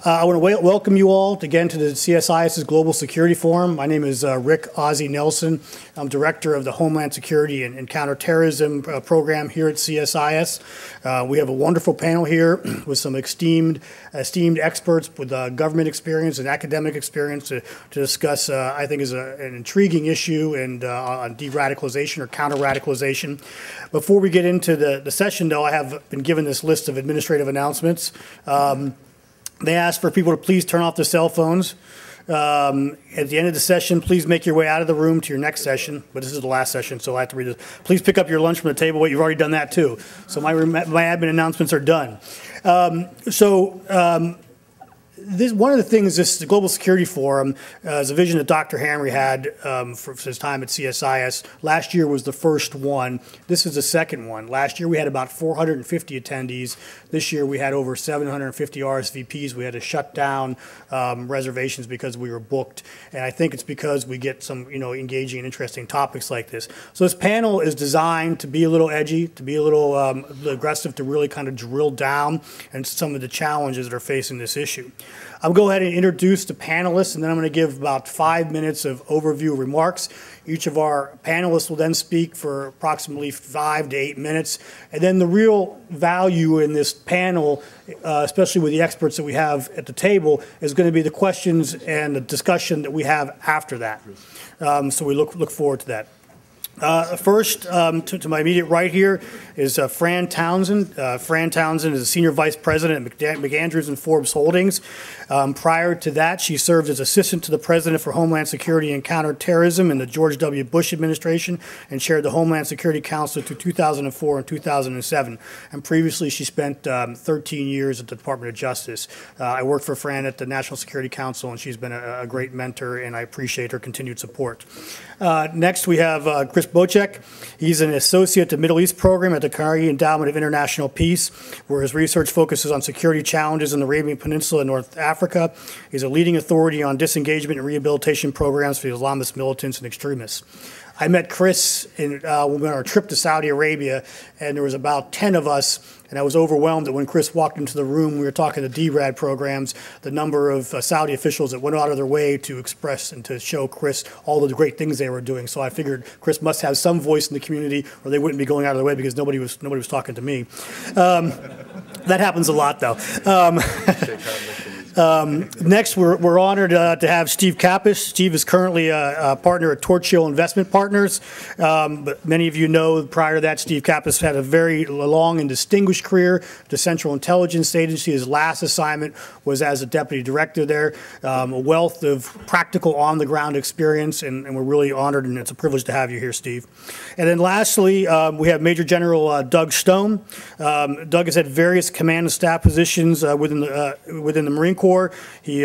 I want to welcome you all again to the CSIS's Global Security Forum. My name is Rick Ozzie Nelson. I'm Director of the Homeland Security and Counterterrorism Program here at CSIS. We have a wonderful panel here with some esteemed experts with government experience and academic experience to discuss, I think, is an intriguing issue and on deradicalization or counter-radicalization. Before we get into the session, though, I have been given this list of administrative announcements. They asked for people to please turn off their cell phones. At the end of the session, please make your way out of the room to your next session. But this is the last session, so I have to read this. Please pick up your lunch from the table. Well, you've already done that, too. So my admin announcements are done. One of the things, the Global Security Forum is a vision that Dr. Hamry had for his time at CSIS. Last year was the first one. This is the second one. Last year we had about 450 attendees. This year we had over 750 RSVPs. We had to shut down reservations because we were booked. And I think it's because we get some engaging and interesting topics like this. So this panel is designed to be a little edgy, to be a little aggressive, to really kind of drill down into some of the challenges that are facing this issue. I'll go ahead and introduce the panelists, and then I'm going to give about 5 minutes of overview remarks. Each of our panelists will then speak for approximately 5 to 8 minutes. And then the real value in this panel, especially with the experts that we have at the table, is going to be the questions and the discussion that we have after that. So we look forward to that. First, to my immediate right here is Fran Townsend. Fran Townsend is a Senior Vice President at McAndrews and Forbes Holdings. Prior to that, she served as Assistant to the President for Homeland Security and Counterterrorism in the George W. Bush administration and chaired the Homeland Security Council through 2004 and 2007. And previously, she spent 13 years at the Department of Justice. I worked for Fran at the National Security Council, and she's been a great mentor, and I appreciate her continued support. Next, we have Chris Bocek. He's an associate to Middle East program at the Carnegie Endowment of International Peace, where his research focuses on security challenges in the Arabian Peninsula and North Africa. He's a leading authority on disengagement and rehabilitation programs for the Islamist militants and extremists. I met Chris when we went on our trip to Saudi Arabia, and there was about 10 of us, and I was overwhelmed that when Chris walked into the room, we were talking to DRAD programs, the number of Saudi officials that went out of their way to express and to show Chris all of the great things they were doing. So I figured Chris must have some voice in the community, or they wouldn't be going out of their way because nobody was talking to me. That happens a lot, though. Next, we're honored to have Steve Kappas. Steve is currently a partner at Torch Hill Investment Partners. But many of you know prior to that, Steve Kappas had a very long and distinguished career at the Central Intelligence Agency. His last assignment was as a deputy director there. A wealth of practical on-the-ground experience, and we're really honored, and it's a privilege to have you here, Steve. And then lastly, we have Major General Doug Stone. Doug has had various command and staff positions within the Marine Corps. He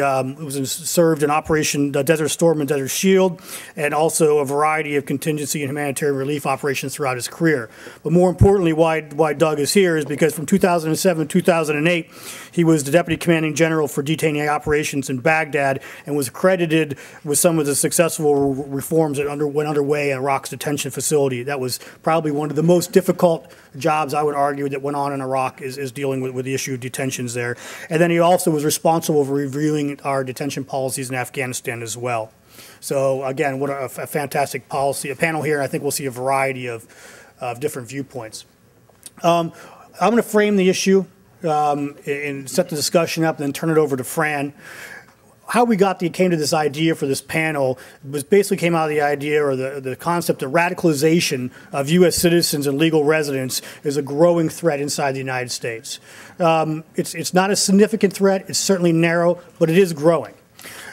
served in Operation Desert Storm and Desert Shield, and also a variety of contingency and humanitarian relief operations throughout his career. But more importantly, why Doug is here is because from 2007 to 2008, he was the Deputy Commanding General for detainee operations in Baghdad and was credited with some of the successful reforms that went underway in Iraq's detention facility. That was probably one of the most difficult jobs, I would argue, that went on in Iraq is dealing with the issue of detentions there. And then he also was responsible for reviewing our detention policies in Afghanistan as well. So again, what a fantastic policy, a panel here, and I think we'll see a variety of different viewpoints. I'm going to frame the issue and set the discussion up and then turn it over to Fran. How we came to this idea for this panel was basically came out of the idea or the concept of radicalization of U.S. citizens and legal residents is a growing threat inside the United States. It's not a significant threat. It's certainly narrow, but it is growing.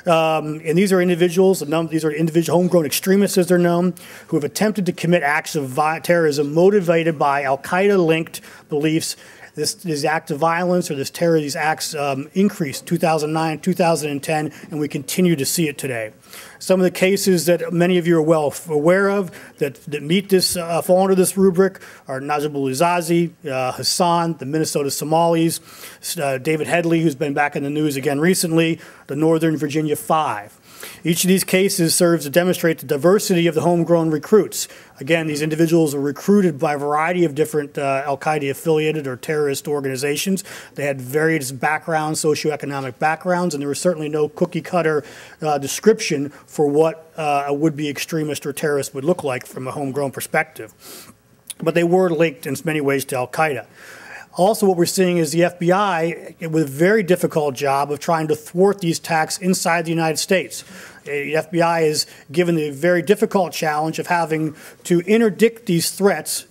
And these are individuals, homegrown extremists as they're known, who have attempted to commit acts of terrorism motivated by al-Qaeda-linked beliefs. This act of violence or these acts increased 2009, 2010, and we continue to see it today. Some of the cases that many of you are well aware of that meet this, fall under this rubric are Najibul Izazi, Hassan, the Minnesota Somalis, David Headley, who's been back in the news again recently, the Northern Virginia Five. Each of these cases serves to demonstrate the diversity of the homegrown recruits. Again, these individuals are recruited by a variety of different al-Qaeda affiliated or terrorist organizations. They had various backgrounds, socioeconomic backgrounds, and there was certainly no cookie cutter description for what a would-be extremist or terrorist would look like from a homegrown perspective. But they were linked in many ways to al-Qaeda. Also, what we're seeing is the FBI with a very difficult job of trying to thwart these attacks inside the United States. The FBI is given the very difficult challenge of having to interdict these threats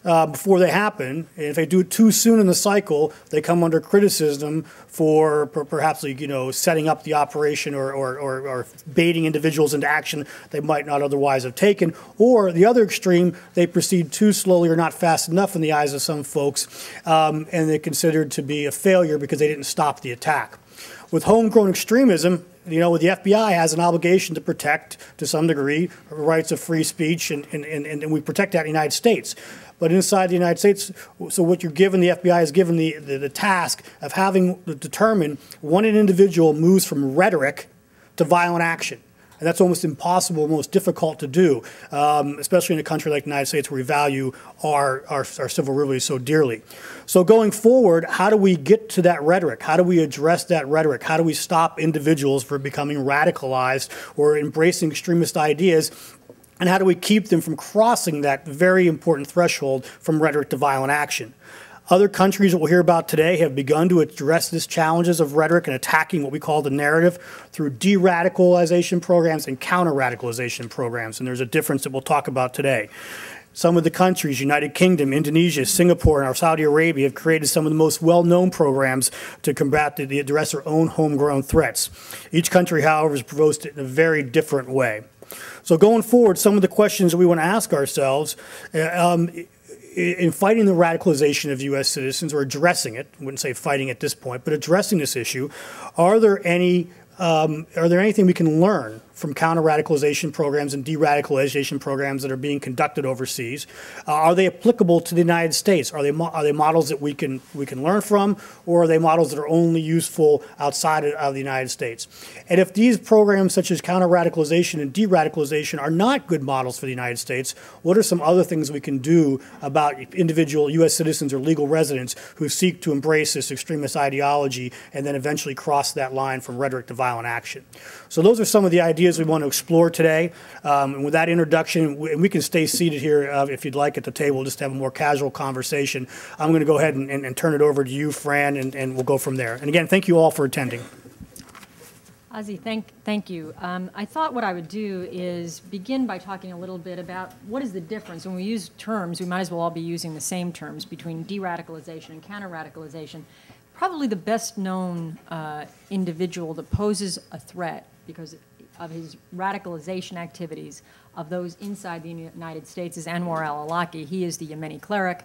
before they happen. And if they do it too soon in the cycle, they come under criticism for perhaps, setting up the operation or baiting individuals into action they might not otherwise have taken. Or the other extreme, they proceed too slowly or not fast enough in the eyes of some folks, and they're considered to be a failure because they didn't stop the attack. With homegrown extremism, the FBI has an obligation to protect, to some degree, rights of free speech, and we protect that in the United States. But inside the United States, so what you're given, the FBI is given the task of having to determine when an individual moves from rhetoric to violent action. And that's almost impossible, almost difficult to do, especially in a country like the United States where we value our civil liberties so dearly. So going forward, how do we get to that rhetoric? How do we address that rhetoric? How do we stop individuals from becoming radicalized or embracing extremist ideas? And how do we keep them from crossing that very important threshold from rhetoric to violent action? Other countries that we'll hear about today have begun to address these challenges of rhetoric and attacking what we call the narrative through deradicalization programs and counter-radicalization programs. And there's a difference that we'll talk about today. Some of the countries, United Kingdom, Indonesia, Singapore, and Saudi Arabia, have created some of the most well-known programs to combat address their own homegrown threats. Each country, however, has approached it in a very different way. So going forward, some of the questions that we want to ask ourselves in fighting the radicalization of U.S. citizens, or addressing it, I wouldn't say fighting at this point, but addressing this issue, are there anything we can learn from counter-radicalization programs and de-radicalization programs that are being conducted overseas? Are they applicable to the United States? Are they models that we can learn from, or are they models that are only useful outside of the United States? And if these programs such as counter-radicalization and de-radicalization are not good models for the United States, what are some other things we can do about individual U.S. citizens or legal residents who seek to embrace this extremist ideology and then eventually cross that line from rhetoric to violent action? So those are some of the ideas we want to explore today. And with that introduction, we can stay seated here if you'd like at the table, just to have a more casual conversation. I'm going to go ahead and turn it over to you, Fran, and we'll go from there. And again, thank you all for attending. Ozzy, thank you. I thought what I would do is begin by talking a little bit about what is the difference. When we use terms, we might as well all be using the same terms between de-radicalization and counter-radicalization. Probably the best known individual that poses a threat because of his radicalization activities of those inside the United States is Anwar al-Awlaki. He is the Yemeni cleric,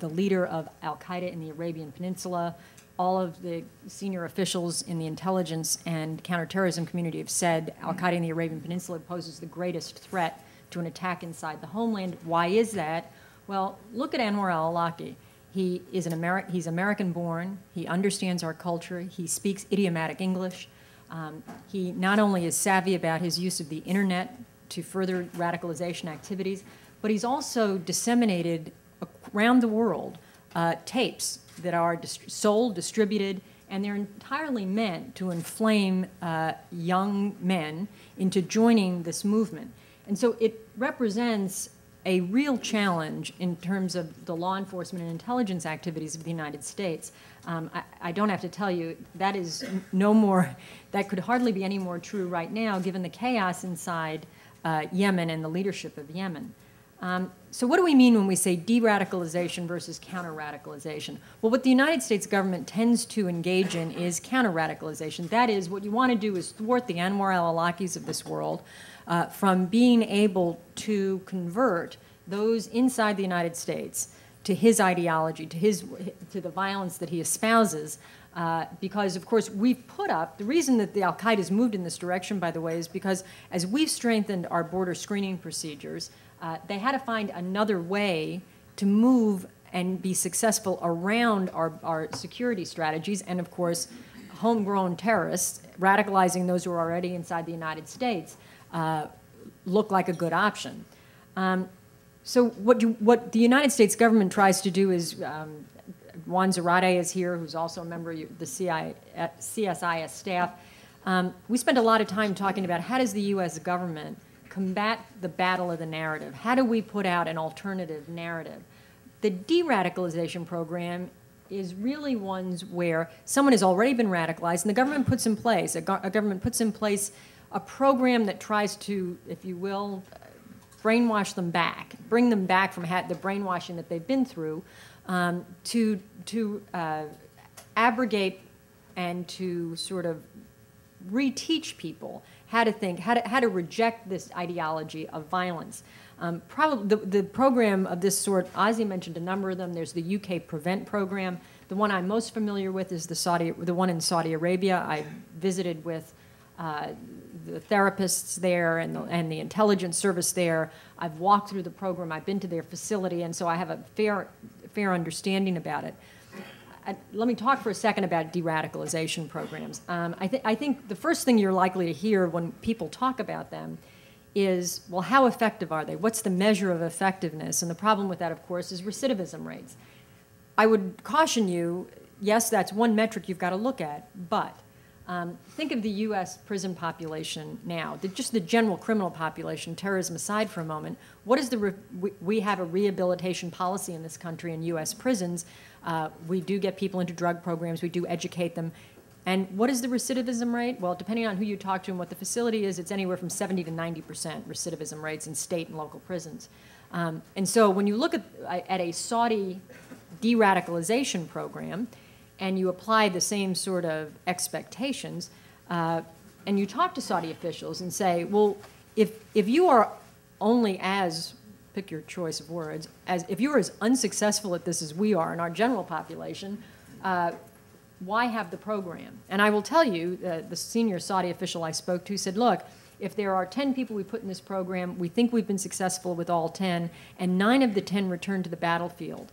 the leader of al-Qaeda in the Arabian Peninsula. All of the senior officials in the intelligence and counterterrorism community have said al-Qaeda in the Arabian Peninsula poses the greatest threat to an attack inside the homeland. Why is that? Well, look at Anwar al-Awlaki. He is he's American-born. He understands our culture. He speaks idiomatic English. He not only is savvy about his use of the internet to further radicalization activities, but he's also disseminated around the world tapes that are sold, distributed, and they're entirely meant to inflame young men into joining this movement. And so it represents a real challenge in terms of the law enforcement and intelligence activities of the United States. I don't have to tell you, that is no more, that could hardly be any more true right now given the chaos inside Yemen and the leadership of Yemen. So what do we mean when we say de-radicalization versus counter-radicalization? Well, what the United States government tends to engage in is counter-radicalization. That is, what you want to do is thwart the Anwar al-Awlakis of this world from being able to convert those inside the United States to his ideology, to the violence that he espouses, because, of course, we've put up, the reason that the al-Qaeda has moved in this direction, by the way, is because as we've strengthened our border screening procedures, they had to find another way to move and be successful around our security strategies, and, of course, homegrown terrorists, radicalizing those who are already inside the United States, look like a good option. So what the United States government tries to do is, Juan Zarate is here, who's also a member of the CSIS staff. We spend a lot of time talking about how does the U.S. government combat the battle of the narrative? How do we put out an alternative narrative? The de-radicalization program is really ones where someone has already been radicalized and the government puts in place, a government puts in place a program that tries to, if you will, brainwash them back, bring them back from the brainwashing that they've been through, to abrogate and to sort of reteach people how to think, how to reject this ideology of violence. Probably the program of this sort, Ozzy mentioned a number of them. There's the UK Prevent program. The one I'm most familiar with is the one in Saudi Arabia. I visited with the therapists there and the intelligence service there. I've walked through the program. I've been to their facility, and so I have a fair understanding about it. Let me talk for a second about de-radicalization programs. I think the first thing you're likely to hear when people talk about them is, well, how effective are they? What's the measure of effectiveness? And the problem with that, of course, is recidivism rates. I would caution you, yes, that's one metric you've got to look at, but think of the U.S. prison population now, just the general criminal population, terrorism aside for a moment. What is we have a rehabilitation policy in this country in U.S. prisons. We do get people into drug programs. We do educate them. And what is the recidivism rate? Well, depending on who you talk to and what the facility is, it's anywhere from 70 to 90% recidivism rates in state and local prisons. And so when you look at a Saudi de-radicalization program, and you apply the same sort of expectations, and you talk to Saudi officials and say, well, if you are only as, pick your choice of words, if you're as unsuccessful at this as we are in our general population, why have the program? And I will tell you, the senior Saudi official I spoke to said, look, if there are 10 people we put in this program, we think we've been successful with all 10, and 9 of the 10 return to the battlefield.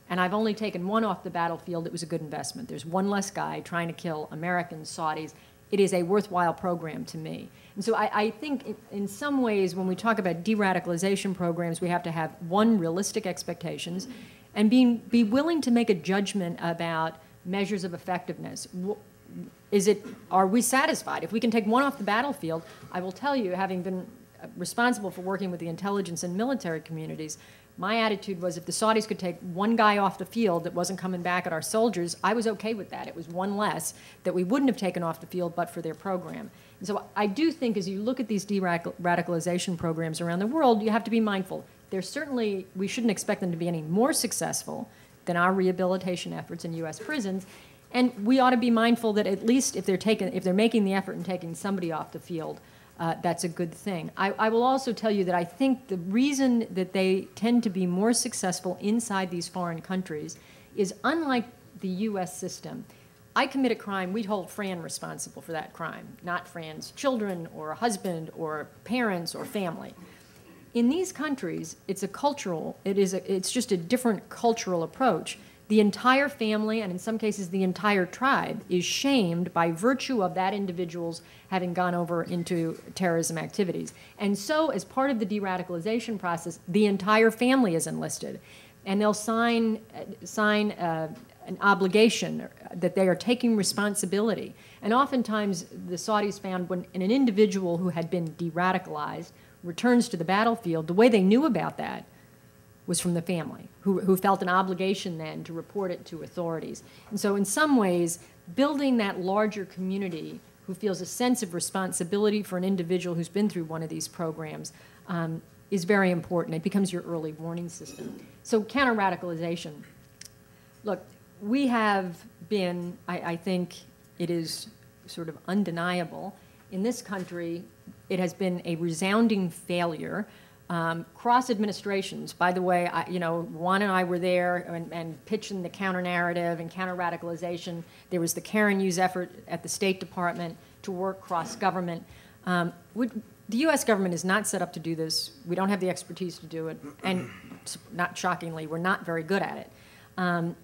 And I've only taken 1 off the battlefield. It was a good investment. There's 1 less guy trying to kill Americans, Saudis. It is a worthwhile program to me. And so I think in some ways when we talk about de-radicalization programs, we have to have, 1, realistic expectations, and be willing to make a judgment about measures of effectiveness. Are we satisfied? If we can take 1 off the battlefield, I will tell you, having been responsible for working with the intelligence and military communities, my attitude was if the Saudis could take 1 guy off the field that wasn't coming back at our soldiers, I was okay with that. It was 1 less that we wouldn't have taken off the field but for their program. And so I do think as you look at these de-radicalization programs around the world, you have to be mindful. We shouldn't expect them to be any more successful than our rehabilitation efforts in U.S. prisons. And we ought to be mindful that at least if they're making the effort and taking somebody off the field, that's a good thing. I will also tell you that I think the reason that they tend to be more successful inside these foreign countries is unlike the U.S. system. I commit a crime, we'd hold Fran responsible for that crime, not Fran's children or husband or parents or family. In these countries, it's just a different cultural approach. The entire family, and in some cases the entire tribe, is shamed by virtue of that individual's having gone over into terrorism activities. And so as part of the de-radicalization process, the entire family is enlisted. And they'll sign an obligation that they are taking responsibility. And oftentimes the Saudis found when an individual who had been de-radicalized returns to the battlefield, the way they knew about that was from the family, who felt an obligation then to report it to authorities. And so in some ways, building that larger community who feels a sense of responsibility for an individual who's been through one of these programs is very important. It becomes your early warning system. So counter-radicalization. Look, we have been, I think it is sort of undeniable, in this country, it has been a resounding failure. Cross administrations, by the way, Juan and I were there and pitching the counter-narrative and counter-radicalization. There was the Karen Hughes effort at the State Department to work cross-government. The U.S. government is not set up to do this. We don't have the expertise to do it, and not shockingly, we're not very good at it.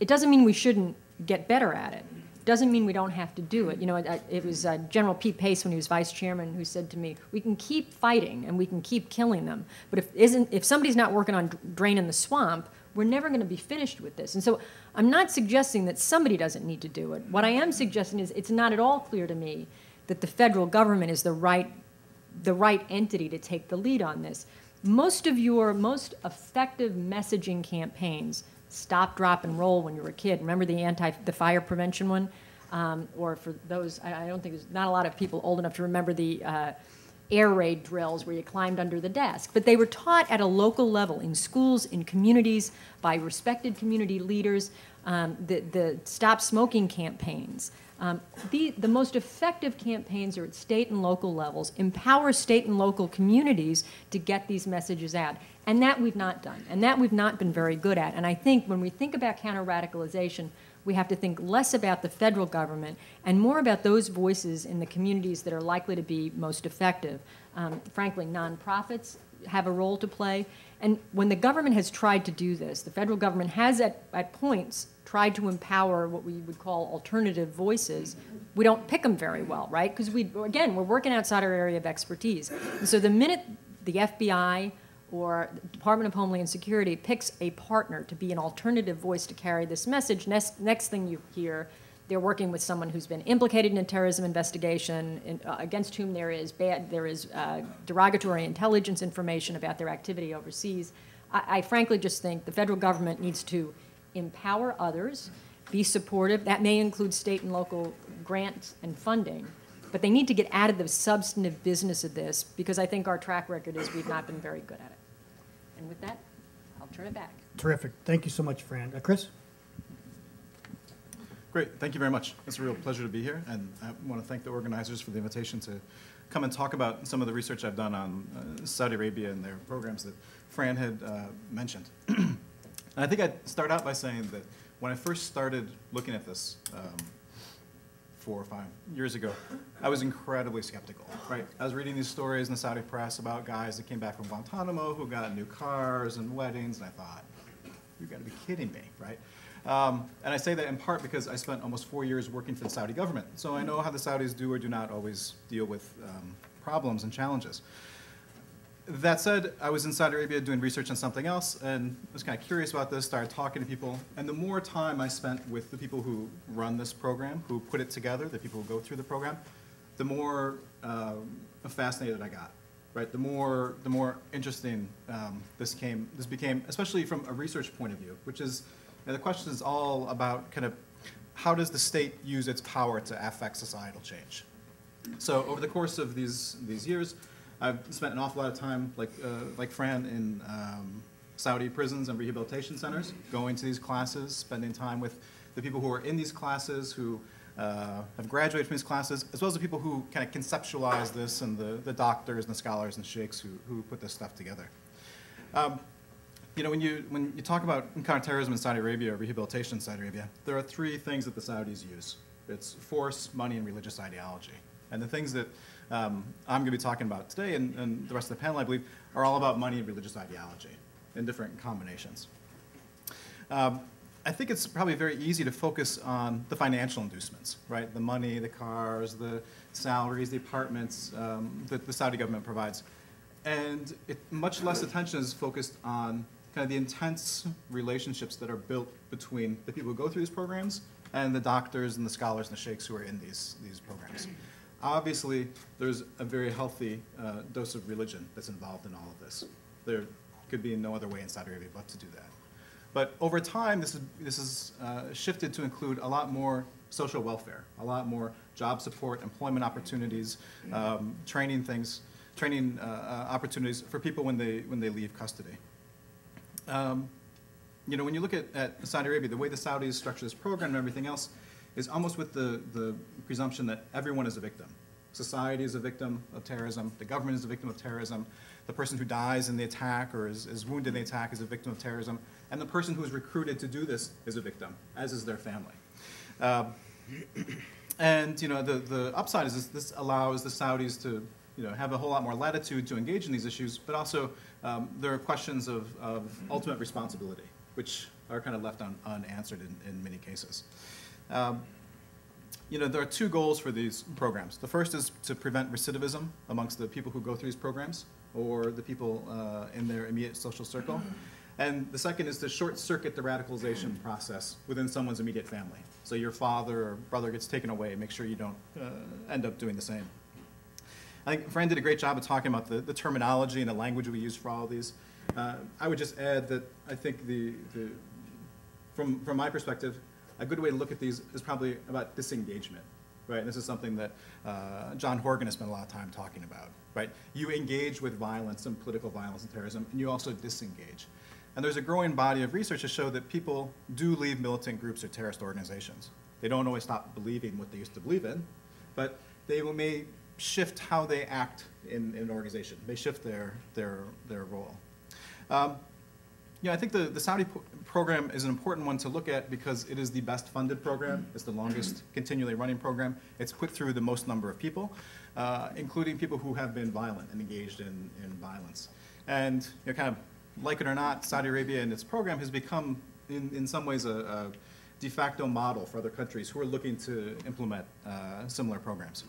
It doesn't mean we shouldn't get better at it. doesn't mean we don't have to do it. You know, it was General Pete Pace when he was vice chairman who said to me, we can keep fighting and we can keep killing them, but if somebody's not working on draining the swamp, we're never going to be finished with this. And so I'm not suggesting that somebody doesn't need to do it. What I am suggesting is it's not at all clear to me that the federal government is the right entity to take the lead on this. Most of your most effective messaging campaigns, stop, drop, and roll when you were a kid. Remember the fire prevention one? Or for those, I don't think there's not a lot of people old enough to remember the air raid drills where you climbed under the desk. But they were taught at a local level in schools, in communities, by respected community leaders, the stop smoking campaigns. The most effective campaigns are at state and local levels, empower state and local communities to get these messages out. And that we've not done, and that we've not been very good at. And I think when we think about counter-radicalization, we have to think less about the federal government and more about those voices in the communities that are likely to be most effective. Frankly, nonprofits have a role to play. And when the government has tried to do this, the federal government has at points tried to empower what we would call alternative voices. We don't pick them very well, right? Because we're working outside our area of expertise. And so the minute the FBI or the Department of Homeland Security picks a partner to be an alternative voice to carry this message, next thing you hear, they're working with someone who's been implicated in a terrorism investigation, against whom there is derogatory intelligence information about their activity overseas. I frankly just think the federal government needs to empower others, be supportive. That may include state and local grants and funding. But they need to get out of the substantive business of this, because I think our track record is we've not been very good at it. And with that, I'll turn it back. Terrific. Thank you so much, Fran. Chris? Great. Thank you very much. It's a real pleasure to be here. And I want to thank the organizers for the invitation to come and talk about some of the research I've done on Saudi Arabia and their programs that Fran had mentioned. And I think I'd start out by saying that when I first started looking at this 4 or 5 years ago, I was incredibly skeptical, right? I was reading these stories in the Saudi press about guys that came back from Guantanamo who got new cars and weddings, and I thought, you've got to be kidding me, right? And I say that in part because I spent almost 4 years working for the Saudi government, so I know how the Saudis do or do not always deal with problems and challenges. That said, I was in Saudi Arabia doing research on something else and was kind of curious about this, started talking to people, and the more time I spent with the people who run this program, who put it together, the people who go through the program, the more fascinated I got, right? The more interesting this became, especially from a research point of view, which is, the question is all about kind of how does the state use its power to affect societal change? So over the course of these years, I've spent an awful lot of time, like Fran, in Saudi prisons and rehabilitation centers, going to these classes, spending time with the people who are in these classes, who have graduated from these classes, as well as the people who kind of conceptualize this, and the doctors and the scholars and sheikhs who put this stuff together. You know, when you talk about counterterrorism in Saudi Arabia or rehabilitation in Saudi Arabia, there are 3 things that the Saudis use. It's force, money, and religious ideology. And the things that I'm going to be talking about today, and the rest of the panel, I believe, are all about money and religious ideology in different combinations. I think it's probably very easy to focus on the financial inducements, right? The money, the cars, the salaries, the apartments that the Saudi government provides. And much less attention is focused on kind of the intense relationships that are built between the people who go through these programs and the doctors and the scholars and the sheikhs who are in these programs. Obviously, there's a very healthy dose of religion that's involved in all of this. There could be no other way in Saudi Arabia but to do that. But over time, this is shifted to include a lot more social welfare, a lot more job support, employment opportunities, training opportunities for people when they leave custody. You know, when you look at Saudi Arabia, the way the Saudis structure this program and everything else is almost with the presumption that everyone is a victim. Society is a victim of terrorism. The government is a victim of terrorism. The person who dies in the attack or is wounded in the attack is a victim of terrorism. And the person who is recruited to do this is a victim, as is their family. And you know, the upside is this allows the Saudis to have a whole lot more latitude to engage in these issues, but also there are questions of ultimate responsibility, which are kind of left unanswered in many cases. there are two goals for these programs. The first is to prevent recidivism amongst the people who go through these programs or the people in their immediate social circle. And the second is to short-circuit the radicalization process within someone's immediate family. So your father or brother gets taken away, make sure you don't end up doing the same. I think Fran did a great job of talking about the terminology and the language we use for all of these. I would just add that I think from my perspective, a good way to look at these is probably about disengagement, right? And this is something that John Horgan has spent a lot of time talking about, right? You engage with violence and political violence and terrorism, and you also disengage. And there's a growing body of research to show that people do leave militant groups or terrorist organizations. They don't always stop believing what they used to believe in, but they may shift how they act in an organization. They shift their role. I think the Saudi program is an important one to look at because it is the best funded program. It's the longest continually running program. It's put through the most number of people, including people who have been violent and engaged in violence. And kind of like it or not, Saudi Arabia and its program has become, in some ways, a de facto model for other countries who are looking to implement similar programs.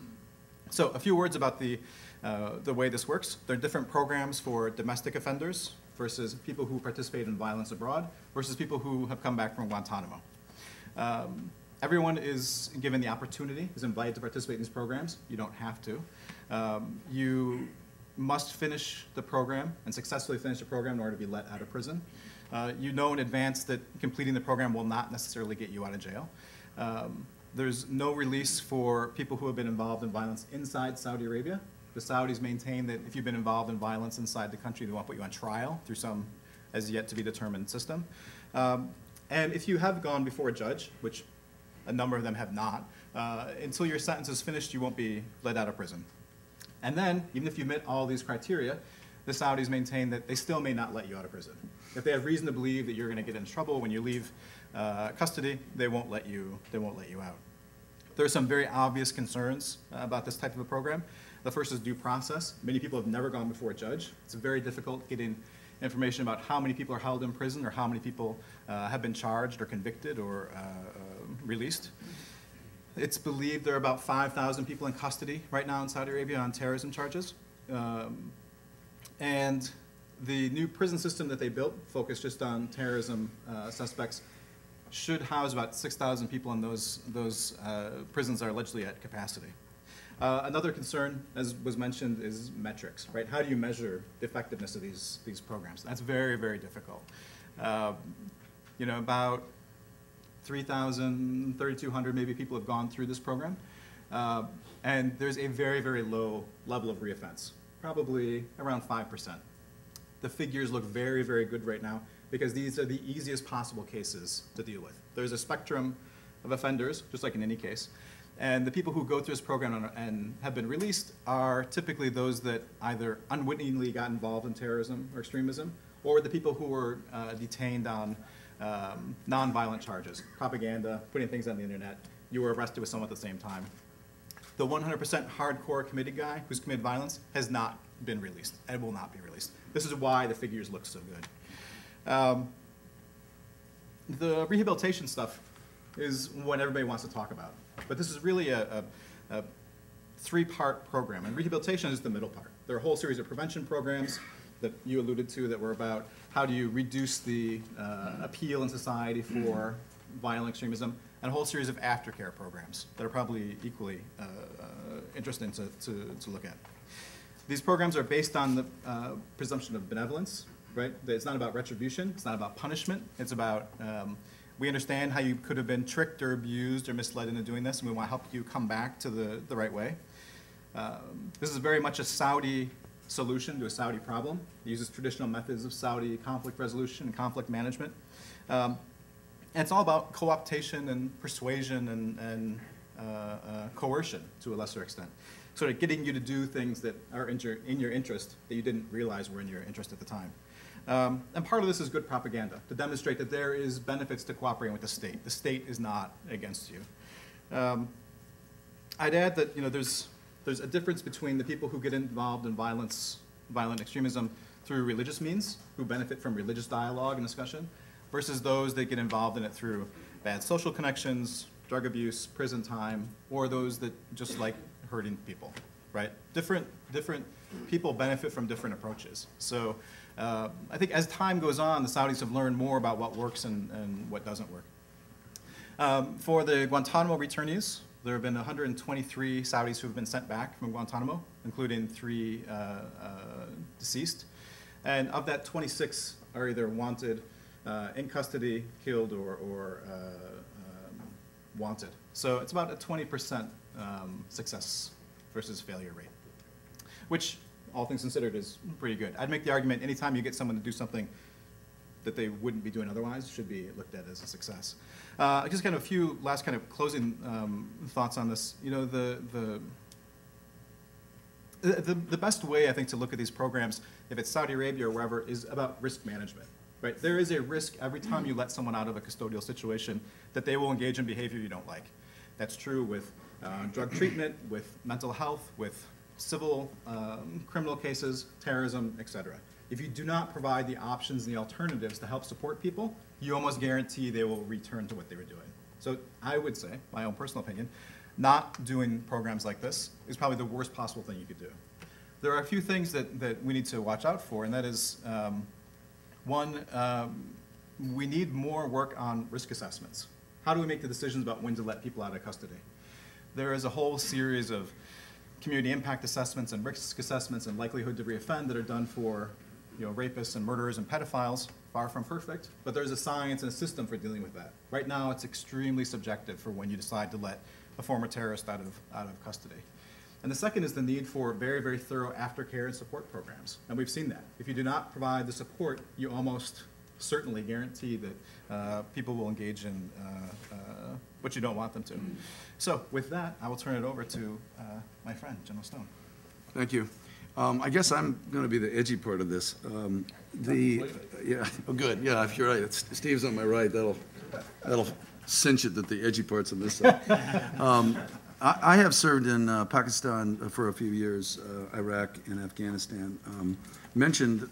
So a few words about the way this works. There are different programs for domestic offenders versus people who participate in violence abroad versus people who have come back from Guantanamo. Everyone is given the opportunity, is invited to participate in these programs. You don't have to. You must finish the program and successfully finish the program in order to be let out of prison. You know in advance that completing the program will not necessarily get you out of jail. There's no release for people who have been involved in violence inside Saudi Arabia. The Saudis maintain that if you've been involved in violence inside the country, they want to put you on trial through some as yet to be determined system. And if you have gone before a judge, which a number of them have not, until your sentence is finished, you won't be let out of prison. And then, even if you meet all these criteria, the Saudis maintain that they still may not let you out of prison. If they have reason to believe that you're going to get in trouble when you leave custody, they won't let you out. There are some very obvious concerns about this type of a program. The first is due process. Many people have never gone before a judge. It's very difficult getting information about how many people are held in prison or how many people have been charged or convicted or released. It's believed there are about 5,000 people in custody right now in Saudi Arabia on terrorism charges. And the new prison system that they built, focused just on terrorism suspects, should house about 6,000 people, and those prisons are allegedly at capacity. Another concern, as was mentioned, is metrics, right? How do you measure the effectiveness of these programs? That's very, very difficult. About 3,000, 3,200 maybe people have gone through this program. And there's a very, very low level of reoffense, probably around 5%. The figures look very, very good right now because these are the easiest possible cases to deal with. There's a spectrum of offenders, just like in any case. And the people who go through this program and have been released are typically those that either unwittingly got involved in terrorism or extremism, or the people who were detained on nonviolent charges, propaganda, putting things on the internet. You were arrested with someone at the same time. The 100% hardcore committed guy who's committed violence has not been released and will not be released. This is why the figures look so good. The rehabilitation stuff is what everybody wants to talk about. But this is really a three-part program, and rehabilitation is the middle part. There are a whole series of prevention programs that you alluded to that were about how do you reduce the appeal in society for violent extremism, and a whole series of aftercare programs that are probably equally interesting to look at. These programs are based on the presumption of benevolence, right? It's not about retribution, it's not about punishment, it's about we understand how you could have been tricked or abused or misled into doing this, and we want to help you come back to the right way. This is very much a Saudi solution to a Saudi problem. It uses traditional methods of Saudi conflict resolution and conflict management. And it's all about co-optation and persuasion and coercion to a lesser extent. Sort of getting you to do things that are in your interest that you didn't realize were in your interest at the time. And part of this is good propaganda, to demonstrate that there is benefits to cooperating with the state. The state is not against you. I'd add that there's a difference between the people who get involved in violent extremism through religious means, who benefit from religious dialogue and discussion, versus those that get involved in it through bad social connections, drug abuse, prison time, or those that just like hurting people, right? Different people benefit from different approaches. So I think as time goes on, the Saudis have learned more about what works and what doesn't work. For the Guantanamo returnees, there have been 123 Saudis who have been sent back from Guantanamo, including 3 deceased. And of that, 26 are either wanted, in custody, killed, or wanted. So it's about a 20% success versus failure rate, which, all things considered, is pretty good. I'd make the argument anytime you get someone to do something that they wouldn't be doing otherwise should be looked at as a success. Just kind of a few last kind of closing thoughts on this. You know, the best way, I think, to look at these programs, if it's Saudi Arabia or wherever, is about risk management, right? There is a risk every time you let someone out of a custodial situation that they will engage in behavior you don't like. That's true with drug treatment, with mental health, with civil criminal cases, terrorism, etc. If you do not provide the options and the alternatives to help support people, you almost guarantee they will return to what they were doing. So I would say, my own personal opinion, not doing programs like this is probably the worst possible thing you could do. There are a few things that we need to watch out for, and that is, one, we need more work on risk assessments. How do we make the decisions about when to let people out of custody? There is a whole series of community impact assessments and risk assessments and likelihood to reoffend that are done for, you know, rapists and murderers and pedophiles. Far from perfect, but there's a science and a system for dealing with that. Right now, it's extremely subjective for when you decide to let a former terrorist out of custody. And the second is the need for very, very thorough aftercare and support programs. And we've seen that. If you do not provide the support, you almost certainly guarantee that people will engage in what you don't want them to. So with that, I will turn it over to my friend, General Stone. Thank you. I guess I'm going to be the edgy part of this. Yeah, oh, good. Yeah, if you're right. Steve's on my right. That'll cinch it that the edgy part's on this side. I have served in Pakistan for a few years, Iraq and Afghanistan. Mentioned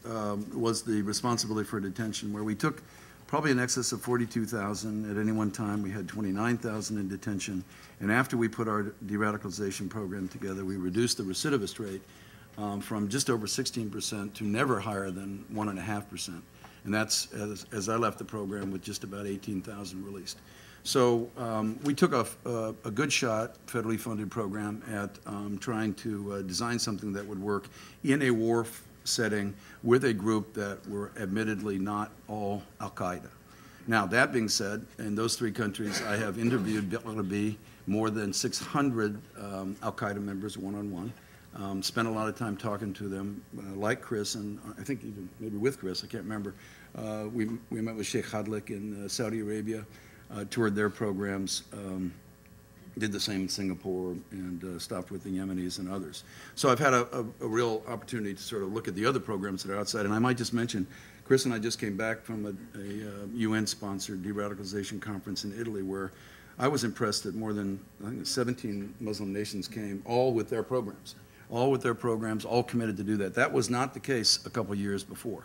was the responsibility for detention, where we took probably in excess of 42,000 at any one time. We had 29,000 in detention. And after we put our deradicalization program together, we reduced the recidivist rate from just over 16% to never higher than 1.5%. And that's as I left the program with just about 18,000 released. So we took a good shot, federally funded program at trying to design something that would work in a war setting with a group that were admittedly not all Al-Qaeda. Now, that being said, in those 3 countries, I have interviewed more than 600 Al-Qaeda members one-on-one. Spent a lot of time talking to them, like Chris, and I think even maybe with Chris, I can't remember. We met with Sheikh Hadlik in Saudi Arabia, toured their programs, did the same in Singapore, and stopped with the Yemenis and others. So I've had a real opportunity to sort of look at the other programs that are outside. And I might just mention, Chris and I just came back from a UN-sponsored deradicalization conference in Italy, where I was impressed that more than, I think, 17 Muslim nations came, all with their programs. All with their programs, all committed to do that. That was not the case a couple years before.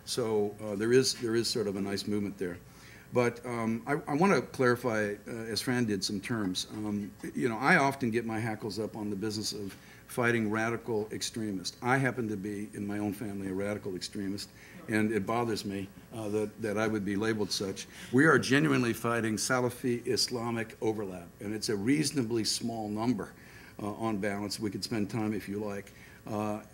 So there is sort of a nice movement there. But I want to clarify, as Fran did, some terms. You know, I often get my hackles up on the business of fighting radical extremists. I happen to be, in my own family, a radical extremist, and it bothers me that I would be labeled such. We are genuinely fighting Salafi Islamic overlap, and it's a reasonably small number. On balance, we could spend time if you like.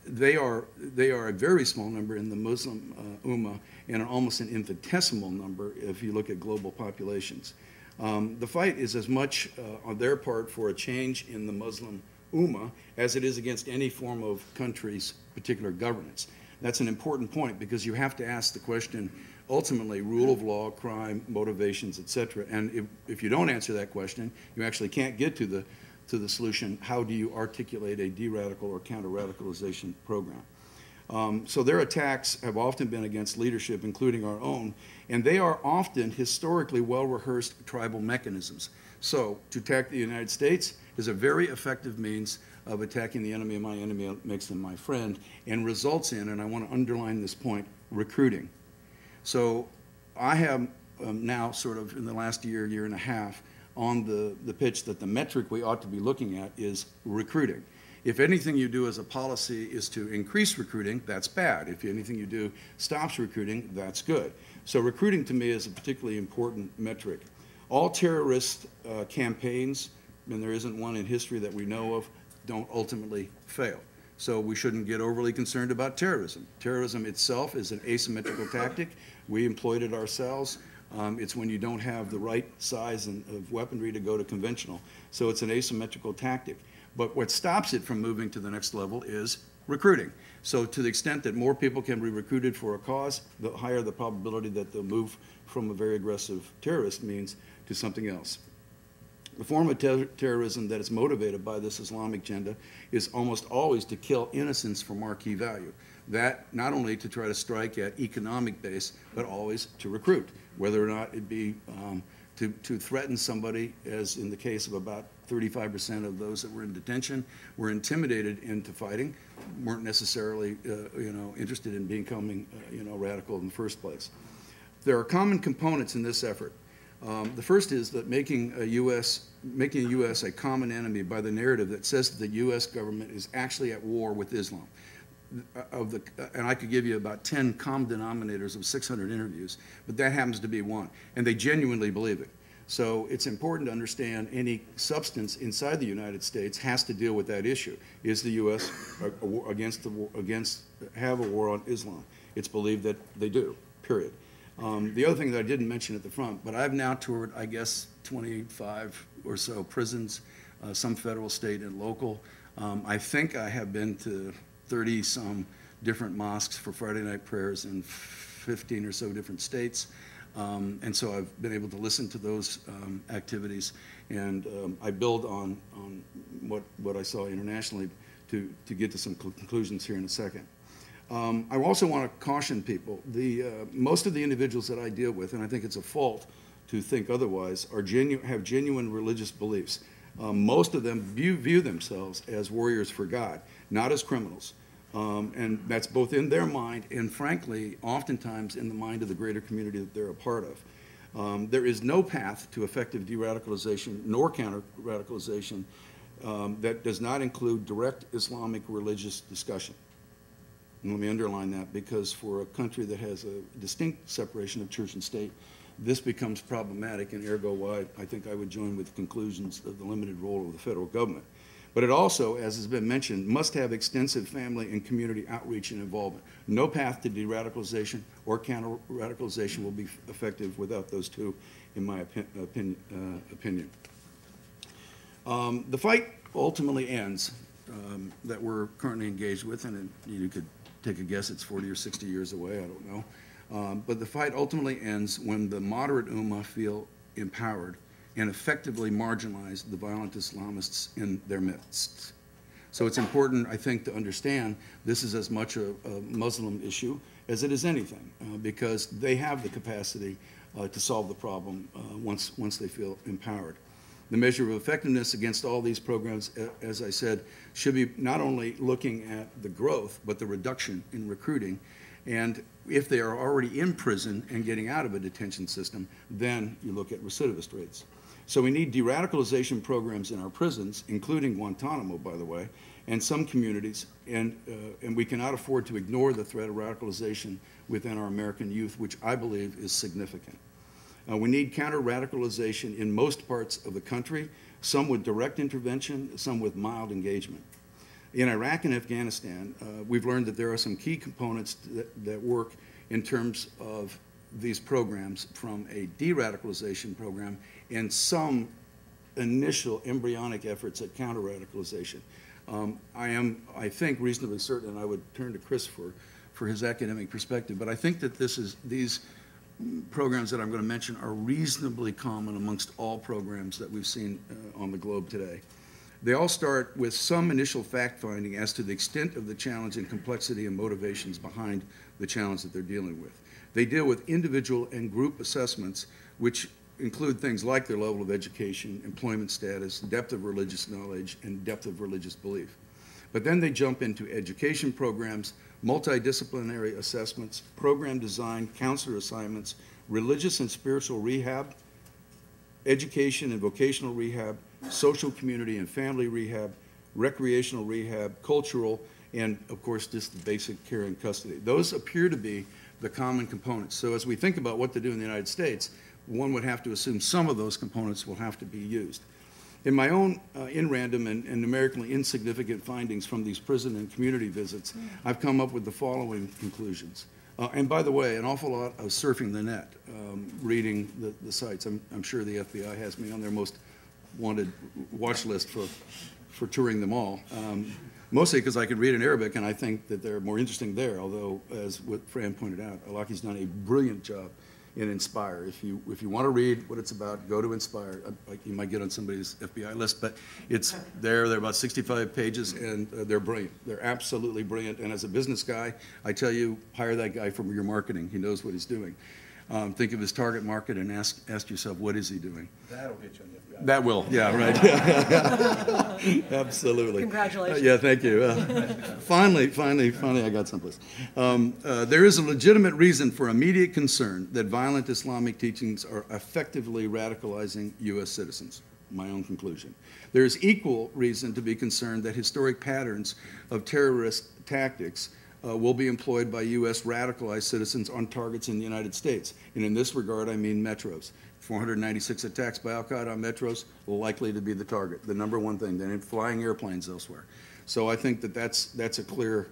They are a very small number in the Muslim Ummah and almost an infinitesimal number if you look at global populations. The fight is as much on their part for a change in the Muslim Ummah as it is against any form of country's particular governance. That's an important point because you have to ask the question, ultimately, rule of law, crime, motivations, etc. And if you don't answer that question, you actually can't get to the solution, how do you articulate a de-radical or counter-radicalization program? So their attacks have often been against leadership, including our own, and they are often historically well-rehearsed tribal mechanisms. So to attack the United States is a very effective means of attacking the enemy of my enemy makes them my friend, and results in, and I want to underline this point, recruiting. So I have now sort of in the last year and a half, on the pitch that the metric we ought to be looking at is recruiting. If anything you do as a policy is to increase recruiting, that's bad. If anything you do stops recruiting, that's good. So recruiting to me is a particularly important metric. All terrorist campaigns, and there isn't one in history that we know of, don't ultimately fail. So we shouldn't get overly concerned about terrorism. Terrorism itself is an asymmetrical tactic. We employed it ourselves. It's when you don't have the right size of weaponry to go to conventional. So it's an asymmetrical tactic. But what stops it from moving to the next level is recruiting. So to the extent that more people can be recruited for a cause, the higher the probability that they'll move from a very aggressive terrorist means to something else. The form of terrorism that is motivated by this Islamic agenda is almost always to kill innocents for marquee value. That not only to try to strike at economic base, but always to recruit, whether or not it be to threaten somebody, as in the case of about 35% of those that were in detention, were intimidated into fighting, weren't necessarily interested in becoming radical in the first place. There are common components in this effort. The first is that making the U.S. a common enemy by the narrative that says that the U.S. government is actually at war with Islam. And I could give you about 10 common denominators of 600 interviews, but that happens to be one, and they genuinely believe it. So it's important to understand any substance inside the United States has to deal with that issue. Is the U.S. have a war on Islam? It's believed that they do, period. The other thing that I didn't mention at the front, but I've now toured, I guess, 25 or so prisons, some federal, state, and local. I think I have been to 30-some different mosques for Friday night prayers in 15 or so different states. And so I've been able to listen to those activities, and I build on what I saw internationally to get to some conclusions here in a second. I also want to caution people. Most of the individuals that I deal with, and I think it's a fault to think otherwise, have genuine religious beliefs. Most of them view themselves as warriors for God, not as criminals. And that's both in their mind and, frankly, oftentimes in the mind of the greater community that they're a part of. There is no path to effective de-radicalization nor counter-radicalization that does not include direct Islamic religious discussion. And let me underline that, because for a country that has a distinct separation of church and state, this becomes problematic, and ergo why I think I would join with the conclusions of the limited role of the federal government. But it also, as has been mentioned, must have extensive family and community outreach and involvement. No path to de-radicalization or counter-radicalization will be effective without those two, in my opinion. The fight ultimately ends that we're currently engaged with, and you could take a guess it's 40 or 60 years away, I don't know. But the fight ultimately ends when the moderate Ummah feel empowered and effectively marginalize the violent Islamists in their midst. So it's important, I think, to understand this is as much a Muslim issue as it is anything, because they have the capacity to solve the problem once they feel empowered. The measure of effectiveness against all these programs, as I said, should be not only looking at the growth, but the reduction in recruiting. And if they are already in prison and getting out of a detention system, then you look at recidivist rates. So we need de-radicalization programs in our prisons, including Guantanamo, by the way, and some communities, and we cannot afford to ignore the threat of radicalization within our American youth, which I believe is significant. We need counter-radicalization in most parts of the country, some with direct intervention, some with mild engagement. In Iraq and Afghanistan, we've learned that there are some key components that work in terms of these programs, from a de-radicalization program and some initial embryonic efforts at counter-radicalization. I think, reasonably certain, and I would turn to Chris for his academic perspective, but I think that these programs that I'm going to mention are reasonably common amongst all programs that we've seen on the globe today. They all start with some initial fact-finding as to the extent of the challenge and complexity and motivations behind the challenge that they're dealing with. They deal with individual and group assessments, which include things like their level of education, employment status, depth of religious knowledge, and depth of religious belief. But then they jump into education programs, multidisciplinary assessments, program design, counselor assignments, religious and spiritual rehab, education and vocational rehab, social community and family rehab, recreational rehab, cultural, and of course just the basic care and custody. Those appear to be the common components. So as we think about what to do in the United States, one would have to assume some of those components will have to be used. In my own in random and numerically insignificant findings from these prison and community visits, I've come up with the following conclusions. And by the way, an awful lot of surfing the net, reading the sites. I'm sure the FBI has me on their most wanted watch list for touring them all. Mostly because I can read in Arabic, and I think that they're more interesting there, although, as what Fran pointed out, Alaki's done a brilliant job in Inspire. If you want to read what it's about, go to Inspire. You might get on somebody's FBI list, but it's there. They're about 65 pages, and they're brilliant. They're absolutely brilliant, and as a business guy, I tell you, hire that guy from your marketing. He knows what he's doing. Think of his target market and ask yourself, what is he doing? That'll get you on the FBI. That will, yeah, right. Absolutely. Congratulations. Yeah, thank you. Finally, I got someplace. There is a legitimate reason for immediate concern that violent Islamic teachings are effectively radicalizing U.S. citizens. My own conclusion. There is equal reason to be concerned that historic patterns of terrorist tactics will be employed by U.S. radicalized citizens on targets in the United States. And in this regard, I mean metros. 496 attacks by al-Qaeda on metros, likely to be the target, the number one thing, than in flying airplanes elsewhere. So I think that that's a clear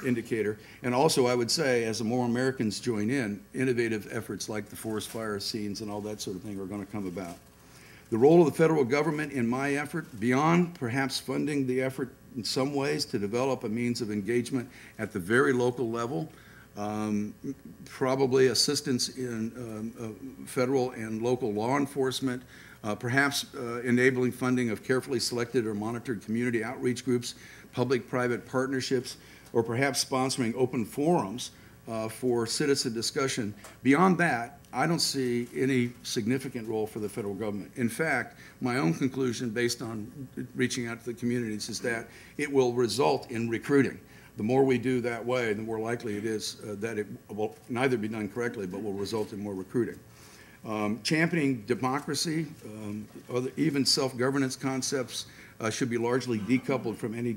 indicator. And also, I would say, as more Americans join in, innovative efforts like the forest fire scenes and all that sort of thing are going to come about. The role of the federal government in my effort, beyond perhaps funding the effort in some ways to develop a means of engagement at the very local level, probably assistance in federal and local law enforcement, perhaps enabling funding of carefully selected or monitored community outreach groups, public-private partnerships, or perhaps sponsoring open forums for citizen discussion. Beyond that, I don't see any significant role for the federal government. In fact, my own conclusion based on reaching out to the communities is that it will result in recruiting. The more we do that way, the more likely it is that it will neither be done correctly, but will result in more recruiting. Championing democracy, even self-governance concepts should be largely decoupled from any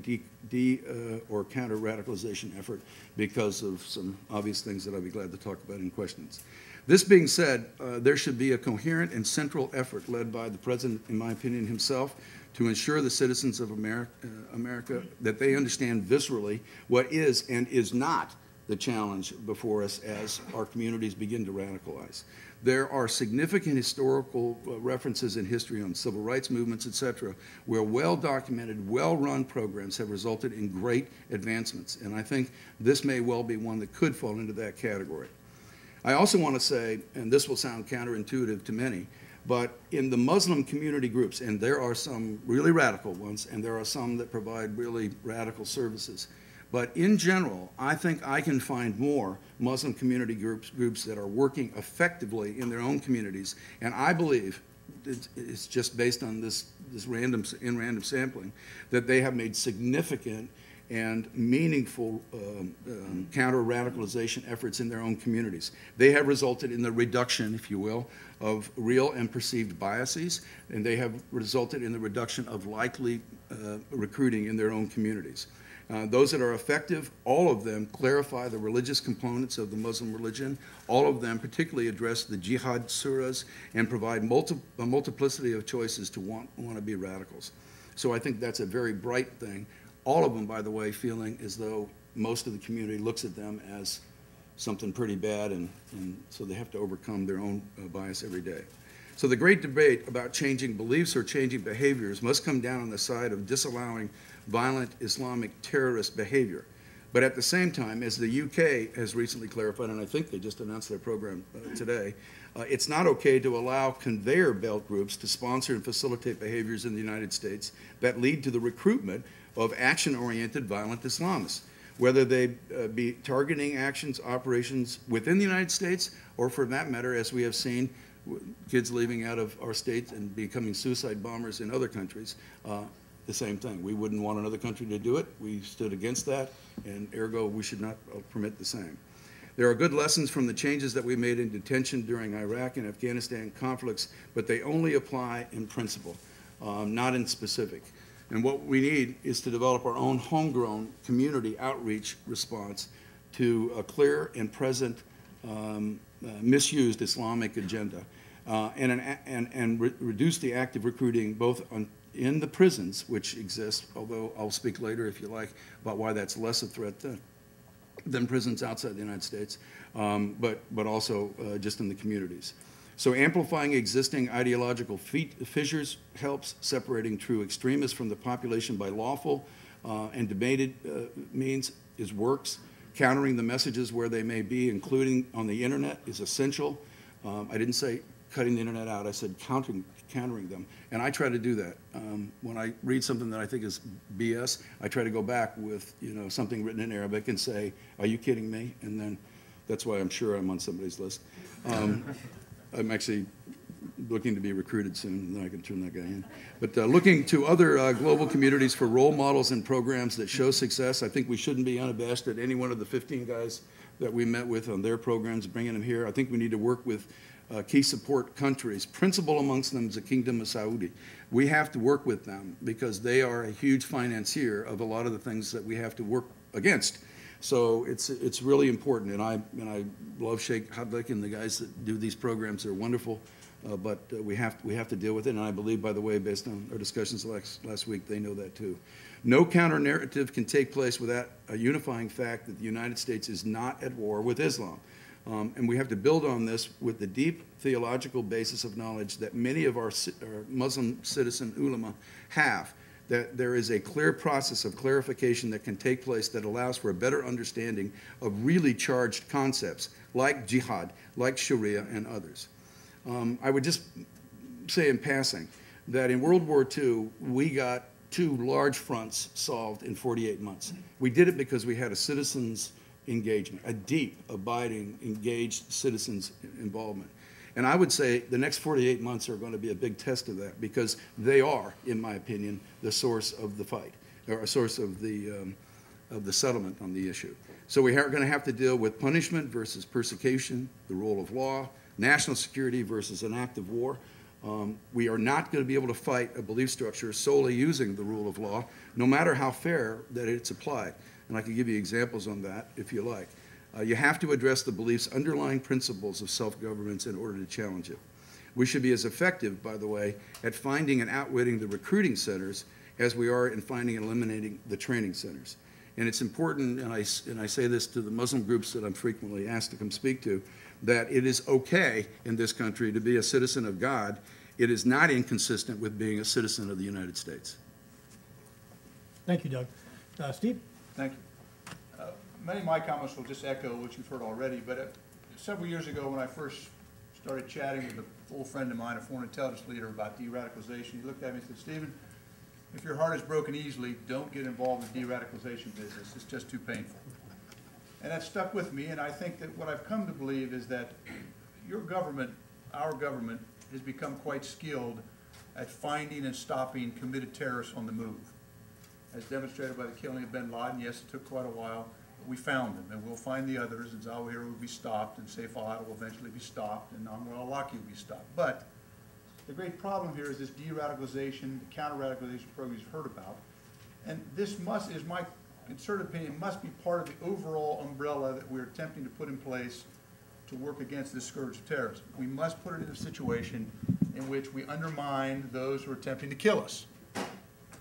or counter-radicalization effort because of some obvious things that I'll be glad to talk about in questions. This being said, there should be a coherent and central effort led by the President, in my opinion, himself, to ensure the citizens of America that they understand viscerally what is and is not the challenge before us as our communities begin to radicalize. There are significant historical references in history on civil rights movements, et cetera, where well-documented, well-run programs have resulted in great advancements. And I think this may well be one that could fall into that category. I also want to say, and this will sound counterintuitive to many, but in the Muslim community groups, and there are some really radical ones, and there are some that provide really radical services, but in general, I think I can find more Muslim community groups that are working effectively in their own communities, and I believe, it's just based on this random sampling, that they have made significant and meaningful counter-radicalization efforts in their own communities. They have resulted in the reduction, if you will, of real and perceived biases, and they have resulted in the reduction of likely recruiting in their own communities. Those that are effective, all of them clarify the religious components of the Muslim religion. All of them particularly address the jihad surahs and provide a multiplicity of choices to want to be radicals. So I think that's a very bright thing. All of them, by the way, feeling as though most of the community looks at them as something pretty bad, and so they have to overcome their own bias every day. So the great debate about changing beliefs or changing behaviors must come down on the side of disallowing violent Islamic terrorist behavior. But at the same time, as the UK has recently clarified, and I think they just announced their program today, it's not okay to allow conveyor belt groups to sponsor and facilitate behaviors in the United States that lead to the recruitment of action-oriented violent Islamists, whether they be targeting actions, operations within the United States, or for that matter, as we have seen, kids leaving out of our state and becoming suicide bombers in other countries, the same thing. We wouldn't want another country to do it. We stood against that, and ergo, we should not permit the same. There are good lessons from the changes that we made in detention during Iraq and Afghanistan conflicts, but they only apply in principle, not in specific. And what we need is to develop our own homegrown community outreach response to a clear and present misused Islamic agenda, and reduce the active recruiting both in the prisons, which exist, although I'll speak later, if you like, about why that's less a threat than prisons outside the United States, but also just in the communities. So amplifying existing ideological fissures helps, separating true extremists from the population by lawful and debated means works. Countering the messages where they may be, including on the internet, is essential. I didn't say cutting the internet out, I said countering them. And I try to do that. When I read something that I think is BS, I try to go back with something written in Arabic and say, are you kidding me? And then that's why I'm sure I'm on somebody's list. I'm actually looking to be recruited soon, and then I can turn that guy in. But looking to other global communities for role models and programs that show success. I think we shouldn't be unabashed at any one of the 15 guys that we met with on their programs, bringing them here. I think we need to work with key support countries. Principal amongst them is the Kingdom of Saudi. We have to work with them because they are a huge financier of a lot of the things that we have to work against. So it's really important, and I love Sheikh Hadlik and the guys that do these programs. They're wonderful, but we have to deal with it. And I believe, by the way, based on our discussions last week, they know that too. No counter narrative can take place without a unifying fact that the United States is not at war with Islam, and we have to build on this with the deep theological basis of knowledge that many of our Muslim citizen ulama have. That there is a clear process of clarification that can take place that allows for a better understanding of really charged concepts like jihad, like Sharia, and others. I would just say in passing that in World War II, we got 2 large fronts solved in 48 months. We did it because we had a citizens' engagement, a deep, abiding, engaged citizens' involvement. And I would say the next 48 months are going to be a big test of that because they are, in my opinion, the source of the fight, or a source of the settlement on the issue. So we are going to have to deal with punishment versus persecution, the rule of law, national security versus an act of war. We are not going to be able to fight a belief structure solely using the rule of law, no matter how fair that it's applied. And I can give you examples on that if you like. You have to address the belief's underlying principles of self-governance in order to challenge it. We should be as effective, by the way, at finding and outwitting the recruiting centers as we are in finding and eliminating the training centers. And it's important, and I say this to the Muslim groups that I'm frequently asked to come speak to, that it is okay in this country to be a citizen of God. It is not inconsistent with being a citizen of the United States. Thank you, Doug. Steve? Thank you. Many of my comments will just echo what you've heard already, but several years ago when I first started chatting with an old friend of mine, a foreign intelligence leader, about de-radicalization, he looked at me and said, Stephen, if your heart is broken easily, don't get involved in the de-radicalization business. It's just too painful. And that stuck with me, and I think that what I've come to believe is that your government, our government, has become quite skilled at finding and stopping committed terrorists on the move. As demonstrated by the killing of bin Laden, yes, it took quite a while. We found them, and we'll find the others, and Zawahiri will be stopped, and Saif al-Adil will eventually be stopped, and Anwar al-Awlaki will be stopped. But the great problem here is this de-radicalization, the counter-radicalization program you've heard about, and this must, is my concerted opinion, must be part of the overall umbrella that we're attempting to put in place to work against this scourge of terrorism. We must put it in a situation in which we undermine those who are attempting to kill us.